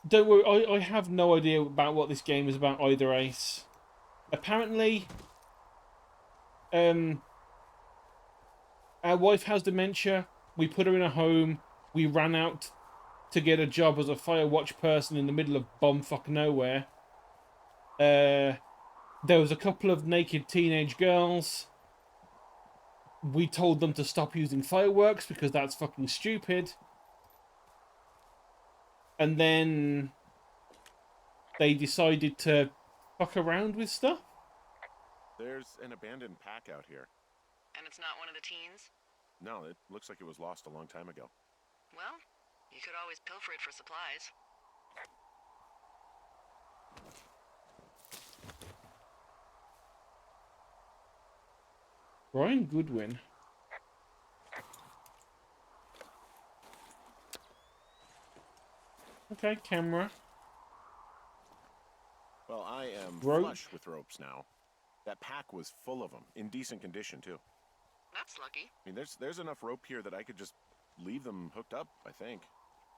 Don't worry, I have no idea about what this game is about either, Ace. Apparently, our wife has dementia. We put her in a home. We ran out to get a job as a fire watch person in the middle of bumfuck nowhere. There was a couple of naked teenage girls. We told them to stop using fireworks because that's fucking stupid. And then they decided to fuck around with stuff. There's an abandoned pack out here. And it's not one of the teens? No, it looks like it was lost a long time ago. Well, you could always pilfer it for supplies. Brian Goodwin. Okay, camera. Well, I am Rope. flush with ropes now. That pack was full of them, in decent condition too. That's lucky. I mean, there's enough rope here that I could just leave them hooked up, I think.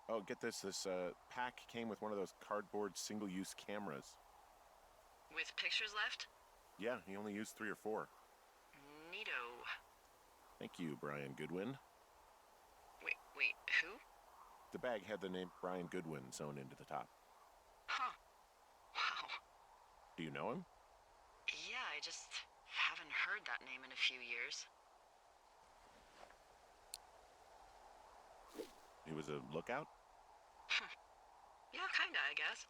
Oh, get this. This pack came with one of those cardboard single-use cameras. With pictures left? Yeah, he only used 3 or 4. Neato. Thank you, Brian Goodwin. Wait, who? The bag had the name Brian Goodwin sewn into the top. Huh. Wow. Do you know him? Yeah, I just haven't heard that name in a few years. He was a lookout? Yeah, kinda, I guess.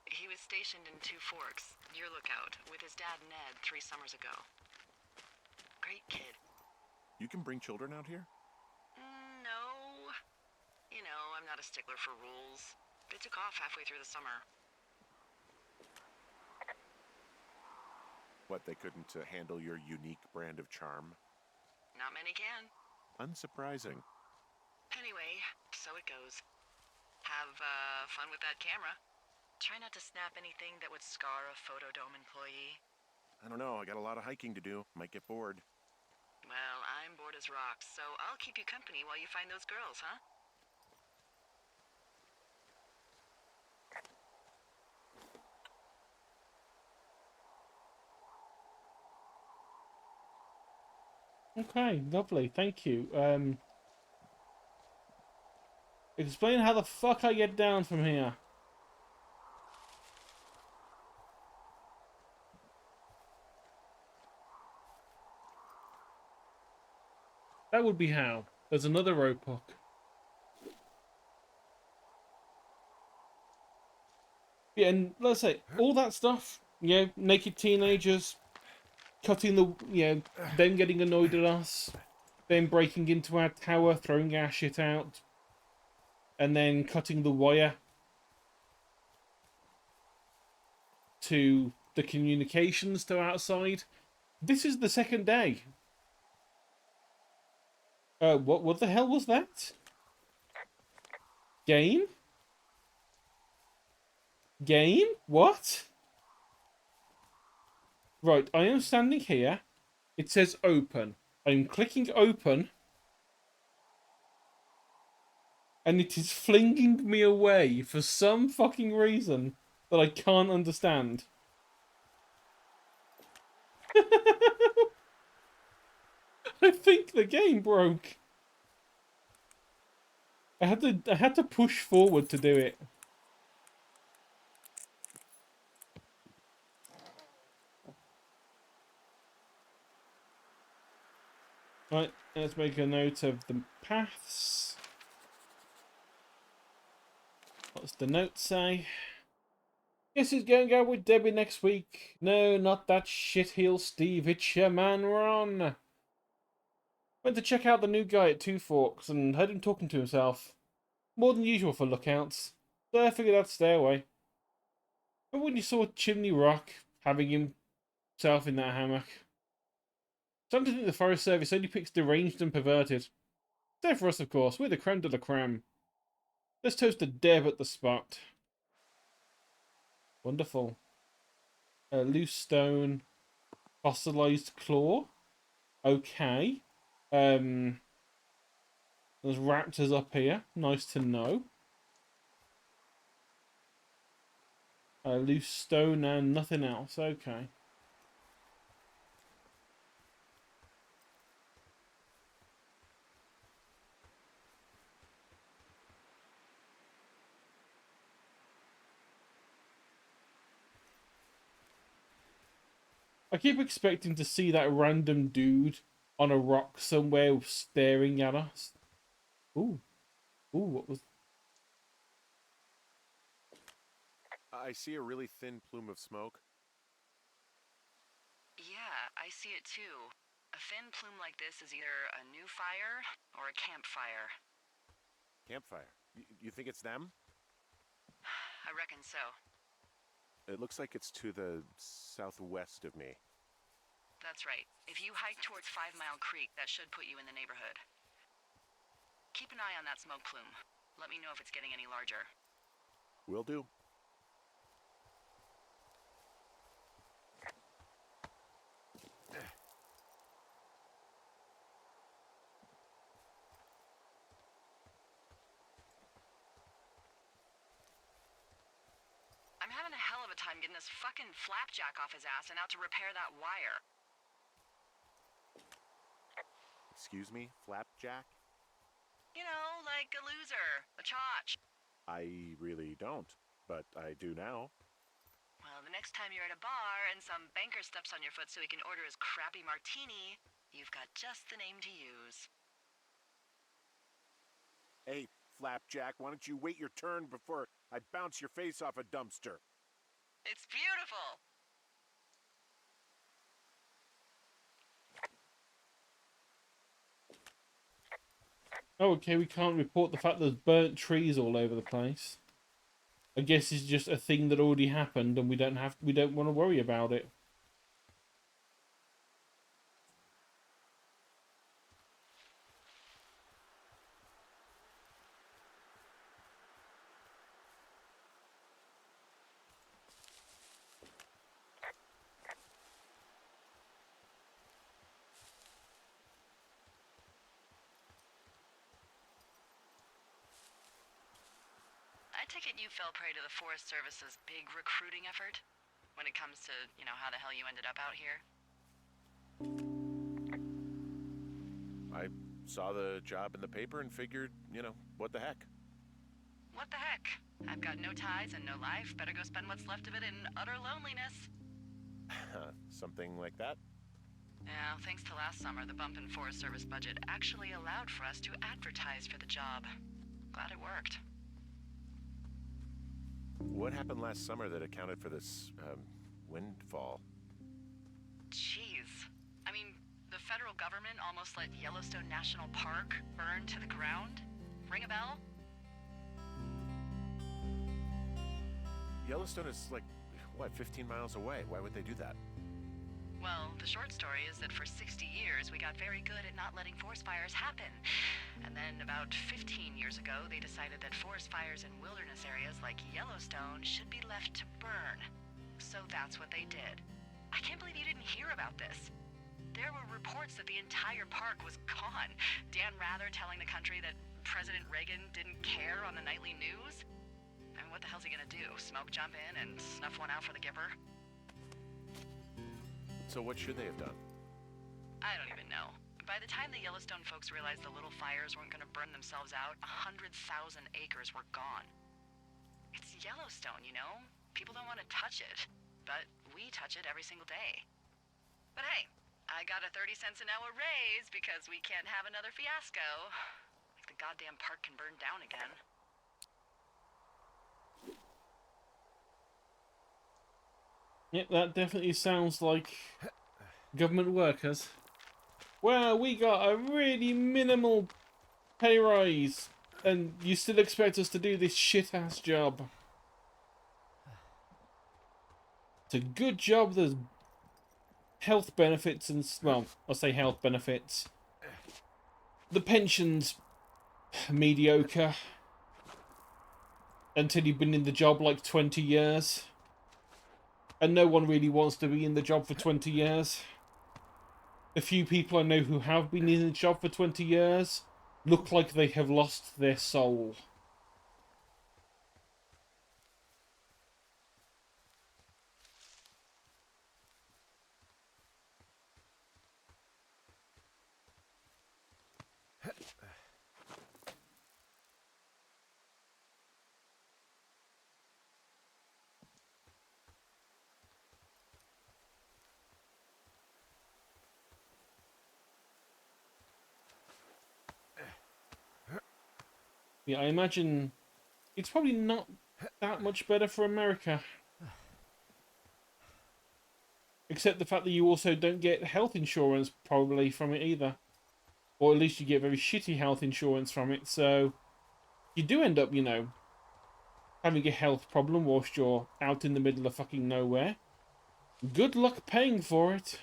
He was stationed in Two Forks, your lookout, with his dad Ned 3 summers ago. Great kid. You can bring children out here? No. You know, I'm not a stickler for rules. They took off halfway through the summer. What, they couldn't handle your unique brand of charm? Not many can. Unsurprising. Anyway, so it goes. Have fun with that camera. Try not to snap anything that would scar a Photodome employee. I don't know, I got a lot of hiking to do. Might get bored. Well, I'm bored as rocks, so I'll keep you company while you find those girls, huh? Okay, lovely. Thank you. Explain how the fuck I get down from here. That would be how. There's another rope hook. Yeah, and let's say all that stuff. You know, naked teenagers cutting the, them getting annoyed at us, then breaking into our tower, throwing our shit out, and then cutting the wire to the communications to outside. This is the second day. What the hell was that? Game? Game? What? Right, I am standing here. It says open. I'm clicking open. And it is flinging me away for some fucking reason that I can't understand. I think the game broke. I had to push forward to do it. Right, let's make a note of the paths. What's the note say? Guess who's going out with Debbie next week? No, not that shitheel Steve. It's your man Ron. Went to check out the new guy at Two Forks and heard him talking to himself. More than usual for lookouts. So I figured I'd stay away. But when you saw Chimney Rock having himself in that hammock. Some to think the Forest Service only picks deranged and perverted. Except for us, of course. We're the creme de la creme. Let's toast to Deb at the spot. Wonderful. Loose stone. Fossilized claw. Okay. There's raptors up here. Nice to know. Loose stone and nothing else. Okay. I keep expecting to see that random dude on a rock somewhere staring at us. Ooh. Ooh, what was... I see a really thin plume of smoke. Yeah, I see it too. A thin plume like this is either a new fire or a campfire. Campfire. You think it's them? I reckon so. It looks like it's to the southwest of me. That's right. If you hike towards 5 Mile Creek, that should put you in the neighborhood. Keep an eye on that smoke plume. Let me know if it's getting any larger. Will do. I'm having a hell of a time getting this fucking flapjack off his ass and out to repair that wire. Excuse me, Flapjack? You know, like a loser, a chotch. I really don't, but I do now. Well, the next time you're at a bar and some banker steps on your foot so he can order his crappy martini, you've got just the name to use. Hey, Flapjack, why don't you wait your turn before I bounce your face off a dumpster? It's beautiful. Oh, okay, we can't report the fact there's burnt trees all over the place. I guess it's just a thing that already happened, and we don't want to worry about it. I take it you fell prey to the Forest Service's big recruiting effort? When it comes to, how the hell you ended up out here? I saw the job in the paper and figured, what the heck? What the heck? I've got no ties and no life. Better go spend what's left of it in utter loneliness. Something like that? Yeah, thanks to last summer, the bump in Forest Service budget actually allowed for us to advertise for the job. Glad it worked. What happened last summer that accounted for this, windfall? Jeez. I mean, the federal government almost let Yellowstone National Park burn to the ground? Ring a bell? Yellowstone is 15 miles away. Why would they do that? Well, the short story is that for 60 years, we got very good at not letting forest fires happen. And then about 15 years ago, they decided that forest fires in wilderness areas like Yellowstone should be left to burn. So that's what they did. I can't believe you didn't hear about this. There were reports that the entire park was gone. Dan Rather telling the country that President Reagan didn't care on the nightly news. I mean, what the hell's he gonna do? Smoke jump in and snuff one out for the giver? So what should they have done? I don't even know. By the time the Yellowstone folks realized the little fires weren't gonna burn themselves out, 100,000 acres were gone. It's Yellowstone, People don't want to touch it. But we touch it every single day. But hey, I got a 30 cents an hour raise because we can't have another fiasco. Like the goddamn park can burn down again. Yep, that definitely sounds like government workers. Well, we got a really minimal pay rise, and you still expect us to do this shit-ass job. It's a good job there's health benefits and, well, I'll say health benefits. The pension's mediocre until you've been in the job like 20 years. And no one really wants to be in the job for 20 years. The few people I know who have been in the job for 20 years look like they have lost their soul. Yeah, I imagine it's probably not that much better for America. Except the fact that you also don't get health insurance probably from it either. Or at least you get very shitty health insurance from it, so you do end up, having a health problem whilst you're out in the middle of fucking nowhere. Good luck paying for it.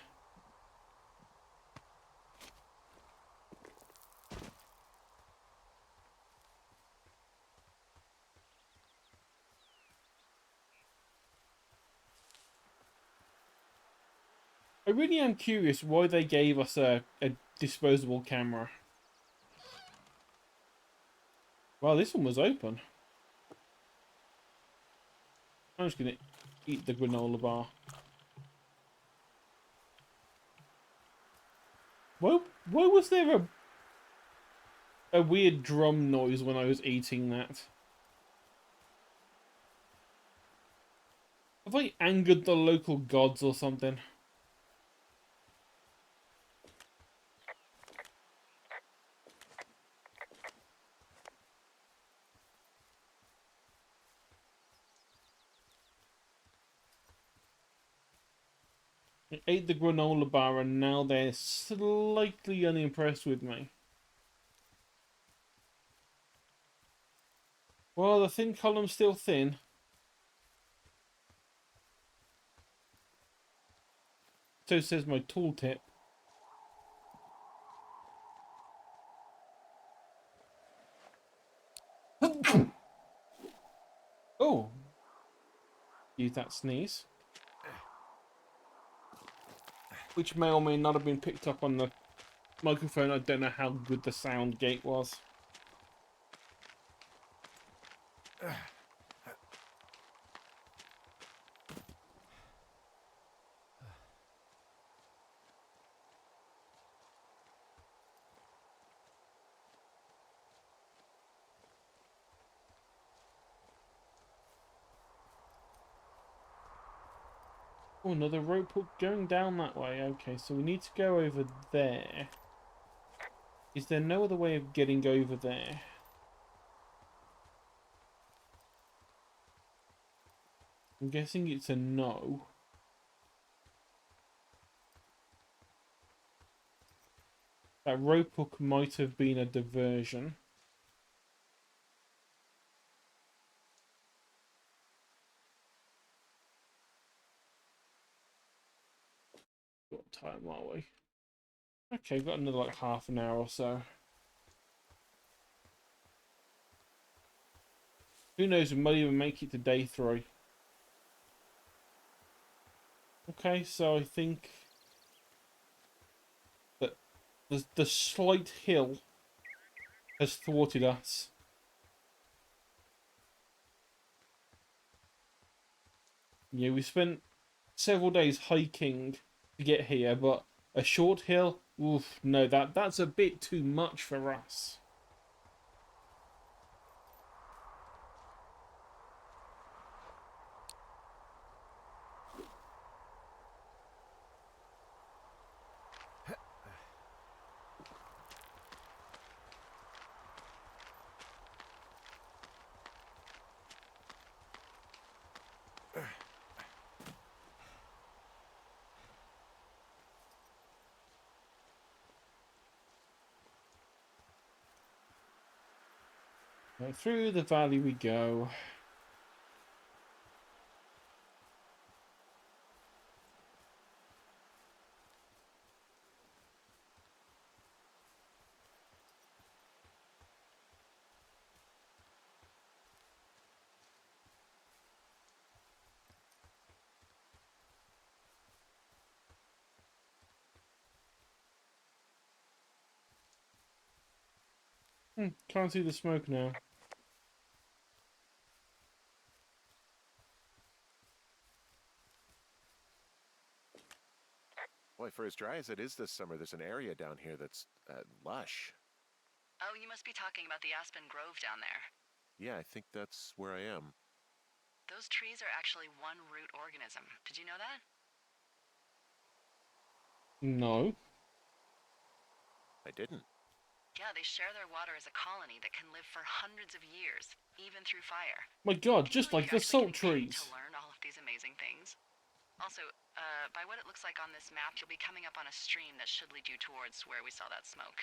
I really am curious why they gave us a disposable camera. Well, this one was open. I'm just gonna eat the granola bar. Why was there a weird drum noise when I was eating that? Have I angered the local gods or something? I ate the granola bar and now they're slightly unimpressed with me. Well, the thin column's still thin. So says my tooltip. Oh, use that sneeze. Which may or may not have been picked up on the microphone. I don't know how good the sound gate was. Oh, another rope hook going down that way. Okay, so we need to go over there. Is there no other way of getting over there? I'm guessing it's a no. That rope hook might have been a diversion. What time are we? Okay, got another like half an hour or so. Who knows, we might even make it to day 3. Okay, so I think that the slight hill has thwarted us. Yeah, we spent several days hiking to get here, but a short hill, oof, no, that's a bit too much for us. Right, through the valley we go. Can't see the smoke now. Boy, for as dry as it is this summer, there's an area down here that's lush. Oh, you must be talking about the Aspen Grove down there. Yeah, I think that's where I am. Those trees are actually one root organism. Did you know that? No. I didn't. Yeah, they share their water as a colony that can live for hundreds of years, even through fire. My God, Can you just believe like you're the actually salt getting paid trees. to learn all of these amazing things? Also, by what it looks like on this map, you'll be coming up on a stream that should lead you towards where we saw that smoke.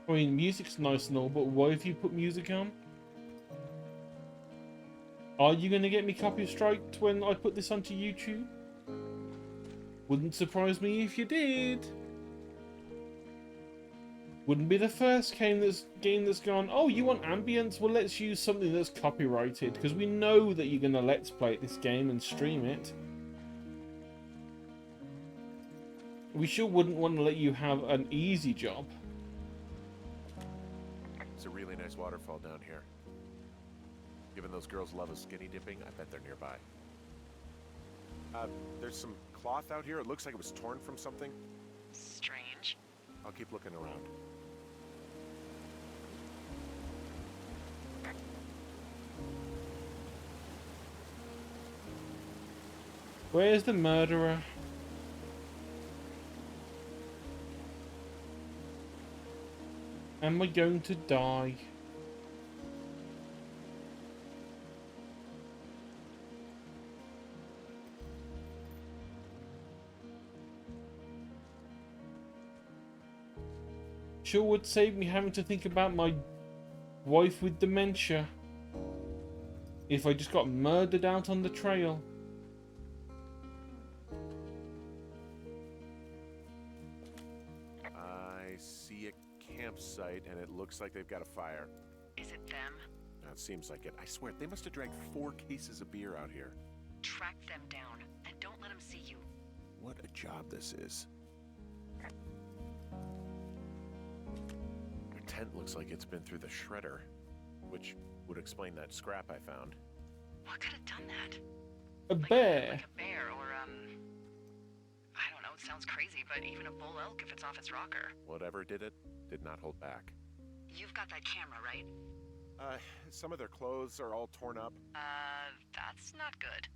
I mean, music's nice and all, but why have you put music on? Are you going to get me copy striked when I put this onto YouTube? Wouldn't surprise me if you did. Wouldn't be the first game that's gone, oh, you want ambience? Well, let's use something that's copyrighted, because we know that you're going to let's play this game and stream it. We sure wouldn't want to let you have an easy job. It's a really nice waterfall down here. Given those girls love a skinny dipping, I bet they're nearby. There's some cloth out here. It looks like it was torn from something. Strange. I'll keep looking around. Where's the murderer? Am I going to die? Sure would save me having to think about my wife with dementia if I just got murdered out on the trail. I see a campsite, and it looks like they've got a fire. Is it them? That seems like it. I swear, they must have drank 4 cases of beer out here. Track them down, and don't let them see you. What a job this is. Their tent looks like it's been through the shredder, which would explain that scrap I found. What could have done that? A bear. Like a bear, or, I don't know, it sounds crazy, but even a bull elk if it's off its rocker. Whatever did it, did not hold back. You've got that camera, right? Some of their clothes are all torn up. That's not good.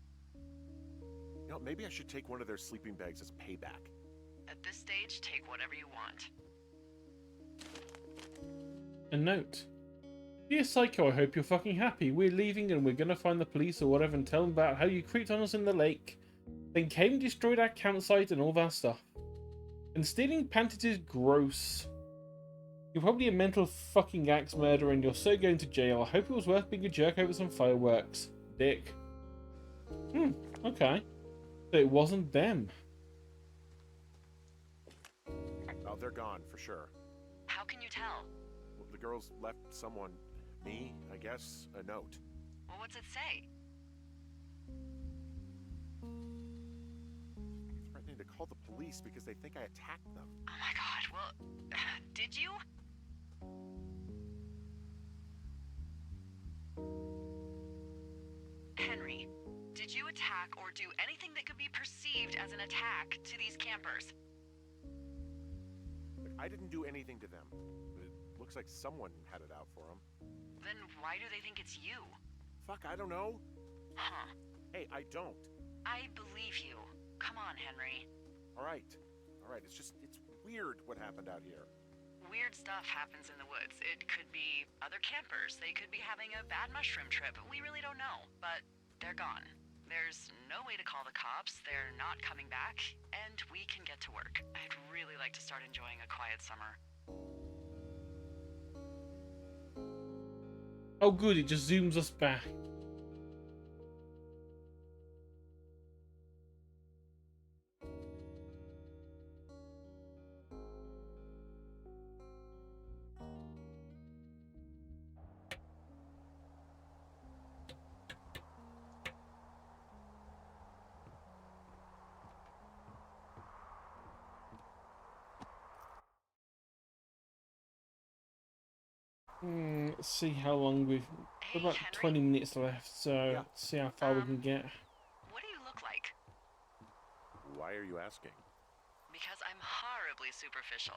You know, maybe I should take one of their sleeping bags as payback. At this stage, take whatever you want. A note. Dear Psycho, I hope you're fucking happy. We're leaving and we're gonna find the police or whatever and tell them about how you creeped on us in the lake, then came and destroyed our campsite and all of our stuff. And stealing panties is gross. You're probably a mental fucking axe murderer and you're so going to jail. I hope it was worth being a jerk over some fireworks. Dick. Okay. So it wasn't them. Oh, they're gone, for sure. How can you tell? Well, the girls left someone, me, I guess, a note. Well, what's it say? Threatening to call the police because they think I attacked them. Oh my god, well, did you? Henry, did you attack or do anything that could be perceived as an attack to these campers? Look, I didn't do anything to them, but it looks like someone had it out for them. Then why do they think it's you? Fuck, I don't know. Huh. Hey, I don't. I believe you. Come on, Henry. All right, it's weird what happened out here. Weird stuff happens in the woods. It could be other campers. They could be having a bad mushroom trip. We really don't know, but they're gone. There's no way to call the cops. They're not coming back, and we can get to work. I'd really like to start enjoying a quiet summer. Oh good, it just zooms us back. Let's see how long we've... Hey, about Henry? 20 minutes left, so Yeah. let's see how far we can get. What do you look like? Why are you asking? Because I'm horribly superficial.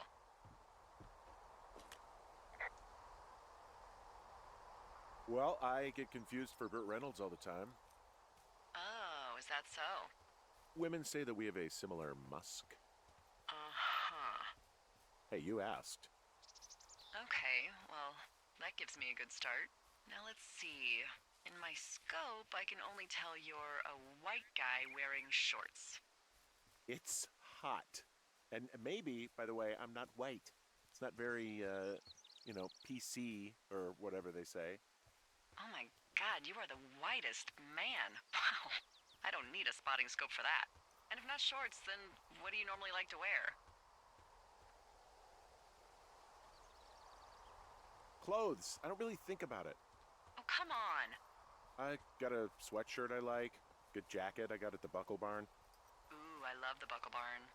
Well, I get confused for Burt Reynolds all the time. Oh, is that so? Women say that we have a similar musk. Uh-huh. Hey, you asked. Okay, well, that gives me a good start. Now let's see. In my scope, I can only tell you're a white guy wearing shorts. It's hot. And maybe, by the way, I'm not white. It's not very, PC or whatever they say. Oh my god, God, you are the whitest man. Wow. I don't need a spotting scope for that. And if not shorts, then what do you normally like to wear? Clothes. I don't really think about it. Oh, come on. I got a sweatshirt I like. Good jacket I got at the Buckle Barn. Ooh, I love the Buckle Barn.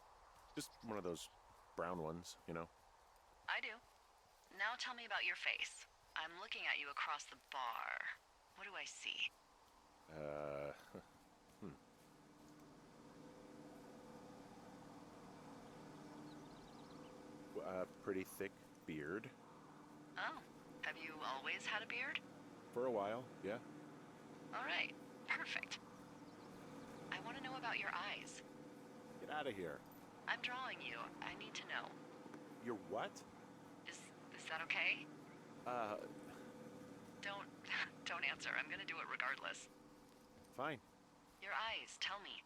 Just one of those brown ones, you know? I do. Now tell me about your face. I'm looking at you across the bar. What do I see? Pretty thick beard. Oh, have you always had a beard? For a while, yeah. All right, perfect. I want to know about your eyes. Get out of here. I'm drawing you. I need to know. You're what? Is that okay? Uh, Don't don't answer. I'm gonna do it regardless. fine. Your eyes, tell me.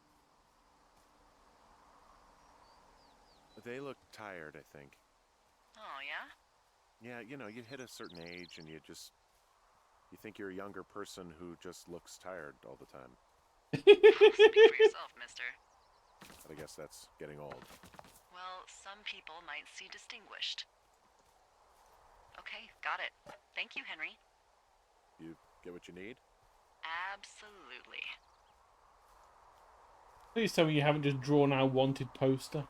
They look tired, I think. Oh, yeah? Yeah, you know, you hit a certain age and you think you're a younger person who just looks tired all the time. Speak for yourself, mister. But I guess that's getting old. Well, some people might see distinguished. Okay, got it. Thank you, Henry. You get what you need? Absolutely. Please tell me you haven't just drawn our wanted poster.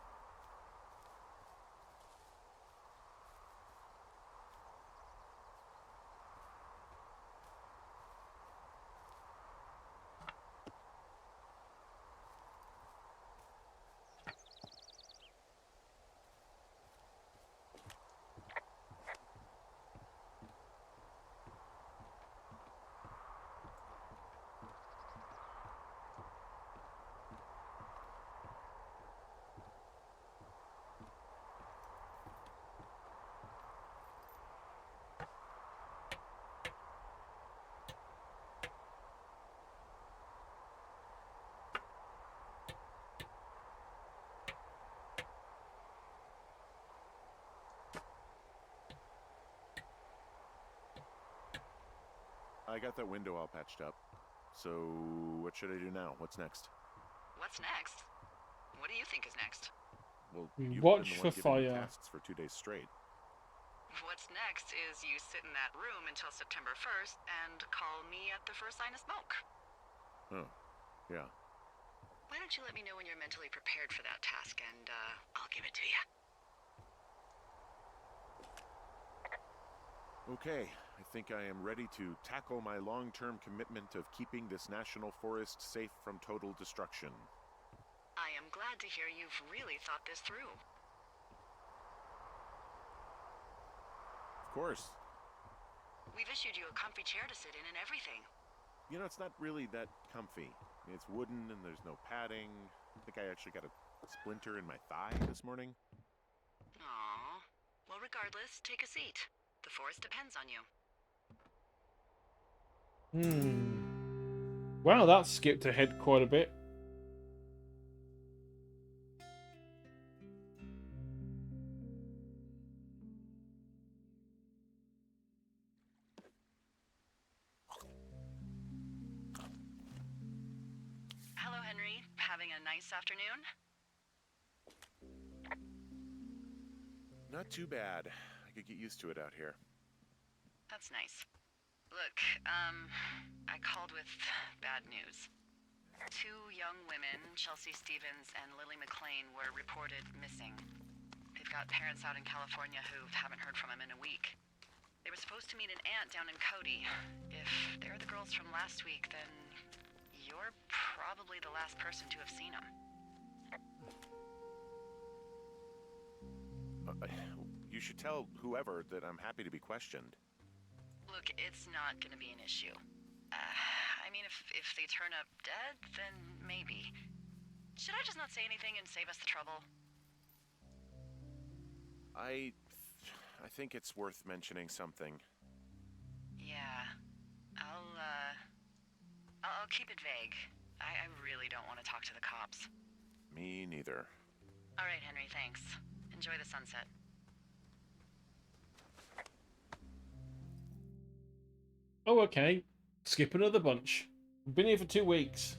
I got that window all patched up. So, what should I do now? What's next? What's next? What do you think is next? Well, We you've watch been the for one giving me fire. tasks for 2 days straight. What's next is you sit in that room until September 1st and call me at the first sign of smoke. Oh, yeah. Why don't you let me know when you're mentally prepared for that task, and I'll give it to you. Okay, I think I am ready to tackle my long-term commitment of keeping this national forest safe from total destruction. I am glad to hear you've really thought this through. Of course. We've issued you a comfy chair to sit in and everything. You know, it's not really that comfy. It's wooden and there's no padding. I think I actually got a splinter in my thigh this morning. Aww. Well, regardless, take a seat. The forest depends on you. Wow, that skipped ahead quite a bit. Hello, Henry. Having a nice afternoon? Not too bad. I could get used to it out here. That's nice. Look, I called with bad news. 2 young women, Chelsea Stevens and Lily McLean, were reported missing. They've got parents out in California who haven't heard from them in a week. They were supposed to meet an aunt down in Cody. If they're the girls from last week, then you're probably the last person to have seen them. You should tell whoever that I'm happy to be questioned. Look, it's not gonna be an issue. I mean, if they turn up dead, then maybe. Should I just not say anything and save us the trouble? I think it's worth mentioning something. Yeah. I'll keep it vague. I really don't want to talk to the cops. Me neither. All right, Henry, thanks. Enjoy the sunset. Oh, okay. Skip another bunch. Been here for 2 weeks.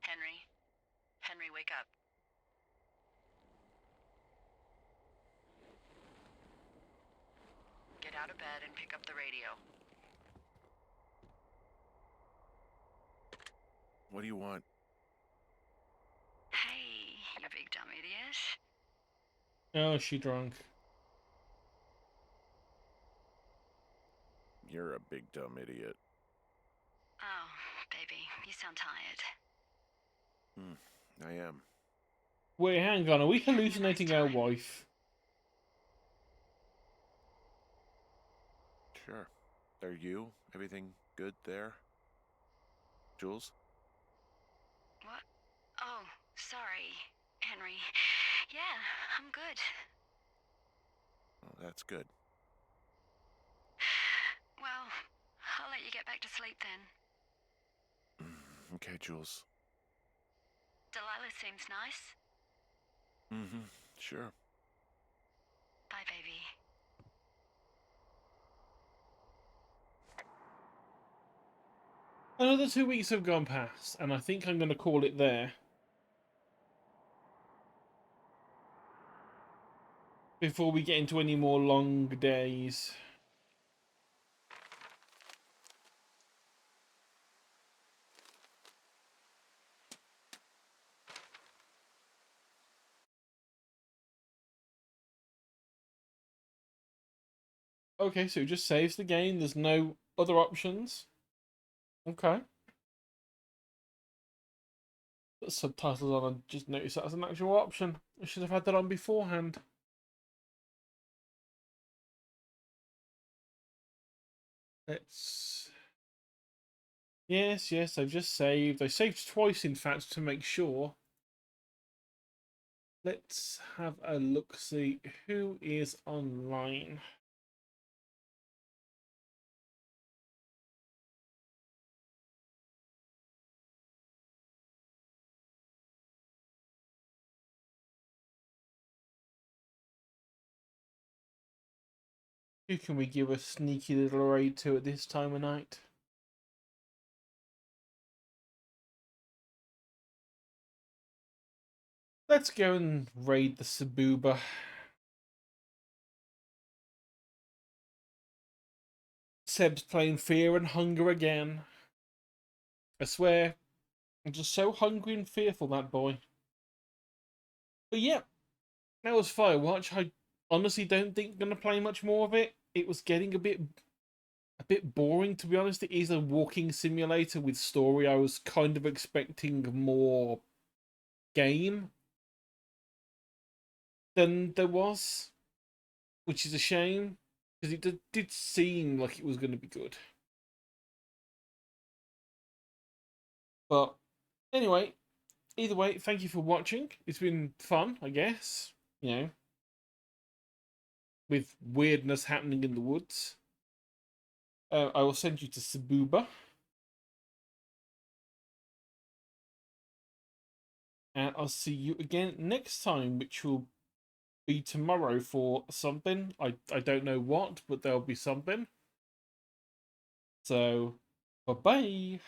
Henry? Henry, wake up. Get out of bed and pick up the radio. What do you want? Hey, you big dumb idiot. Oh, is she drunk? You're a big dumb idiot. Oh, baby, you sound tired. I am. Wait, hang on. Are we hallucinating our wife? Sure. Are you? Everything good there? Jules? What? Oh, sorry, Henry. Yeah, I'm good. Oh, that's good. Well, I'll let you get back to sleep then. Okay, Jules. Delilah seems nice. Sure. Bye, baby. Another 2 weeks have gone past, and I think I'm going to call it there. Before we get into any more long days. Okay, so it just saves the game. There's no other options. Okay. The subtitles on, I just noticed that as an actual option. I should have had that on beforehand. Let's... Yes, I've just saved. I saved twice, in fact, to make sure. Let's have a look, see who is online. Who can we give a sneaky little raid to at this time of night? Let's go and raid the Sabuba. Seb's playing Fear and Hunger again. I swear, I'm just so hungry and fearful, that boy. But yeah, that was Firewatch. I honestly don't think I'm going to play much more of it. It was getting a bit boring, to be honest. It is a walking simulator with story. I was kind of expecting more game than there was, which is a shame, because it did seem like it was going to be good. But anyway, either way, thank you for watching. It's been fun, I guess, you know, with weirdness happening in the woods. I will send you to Sabuba. And I'll see you again next time, which will be tomorrow for something. I don't know what, but there'll be something. So, bye-bye.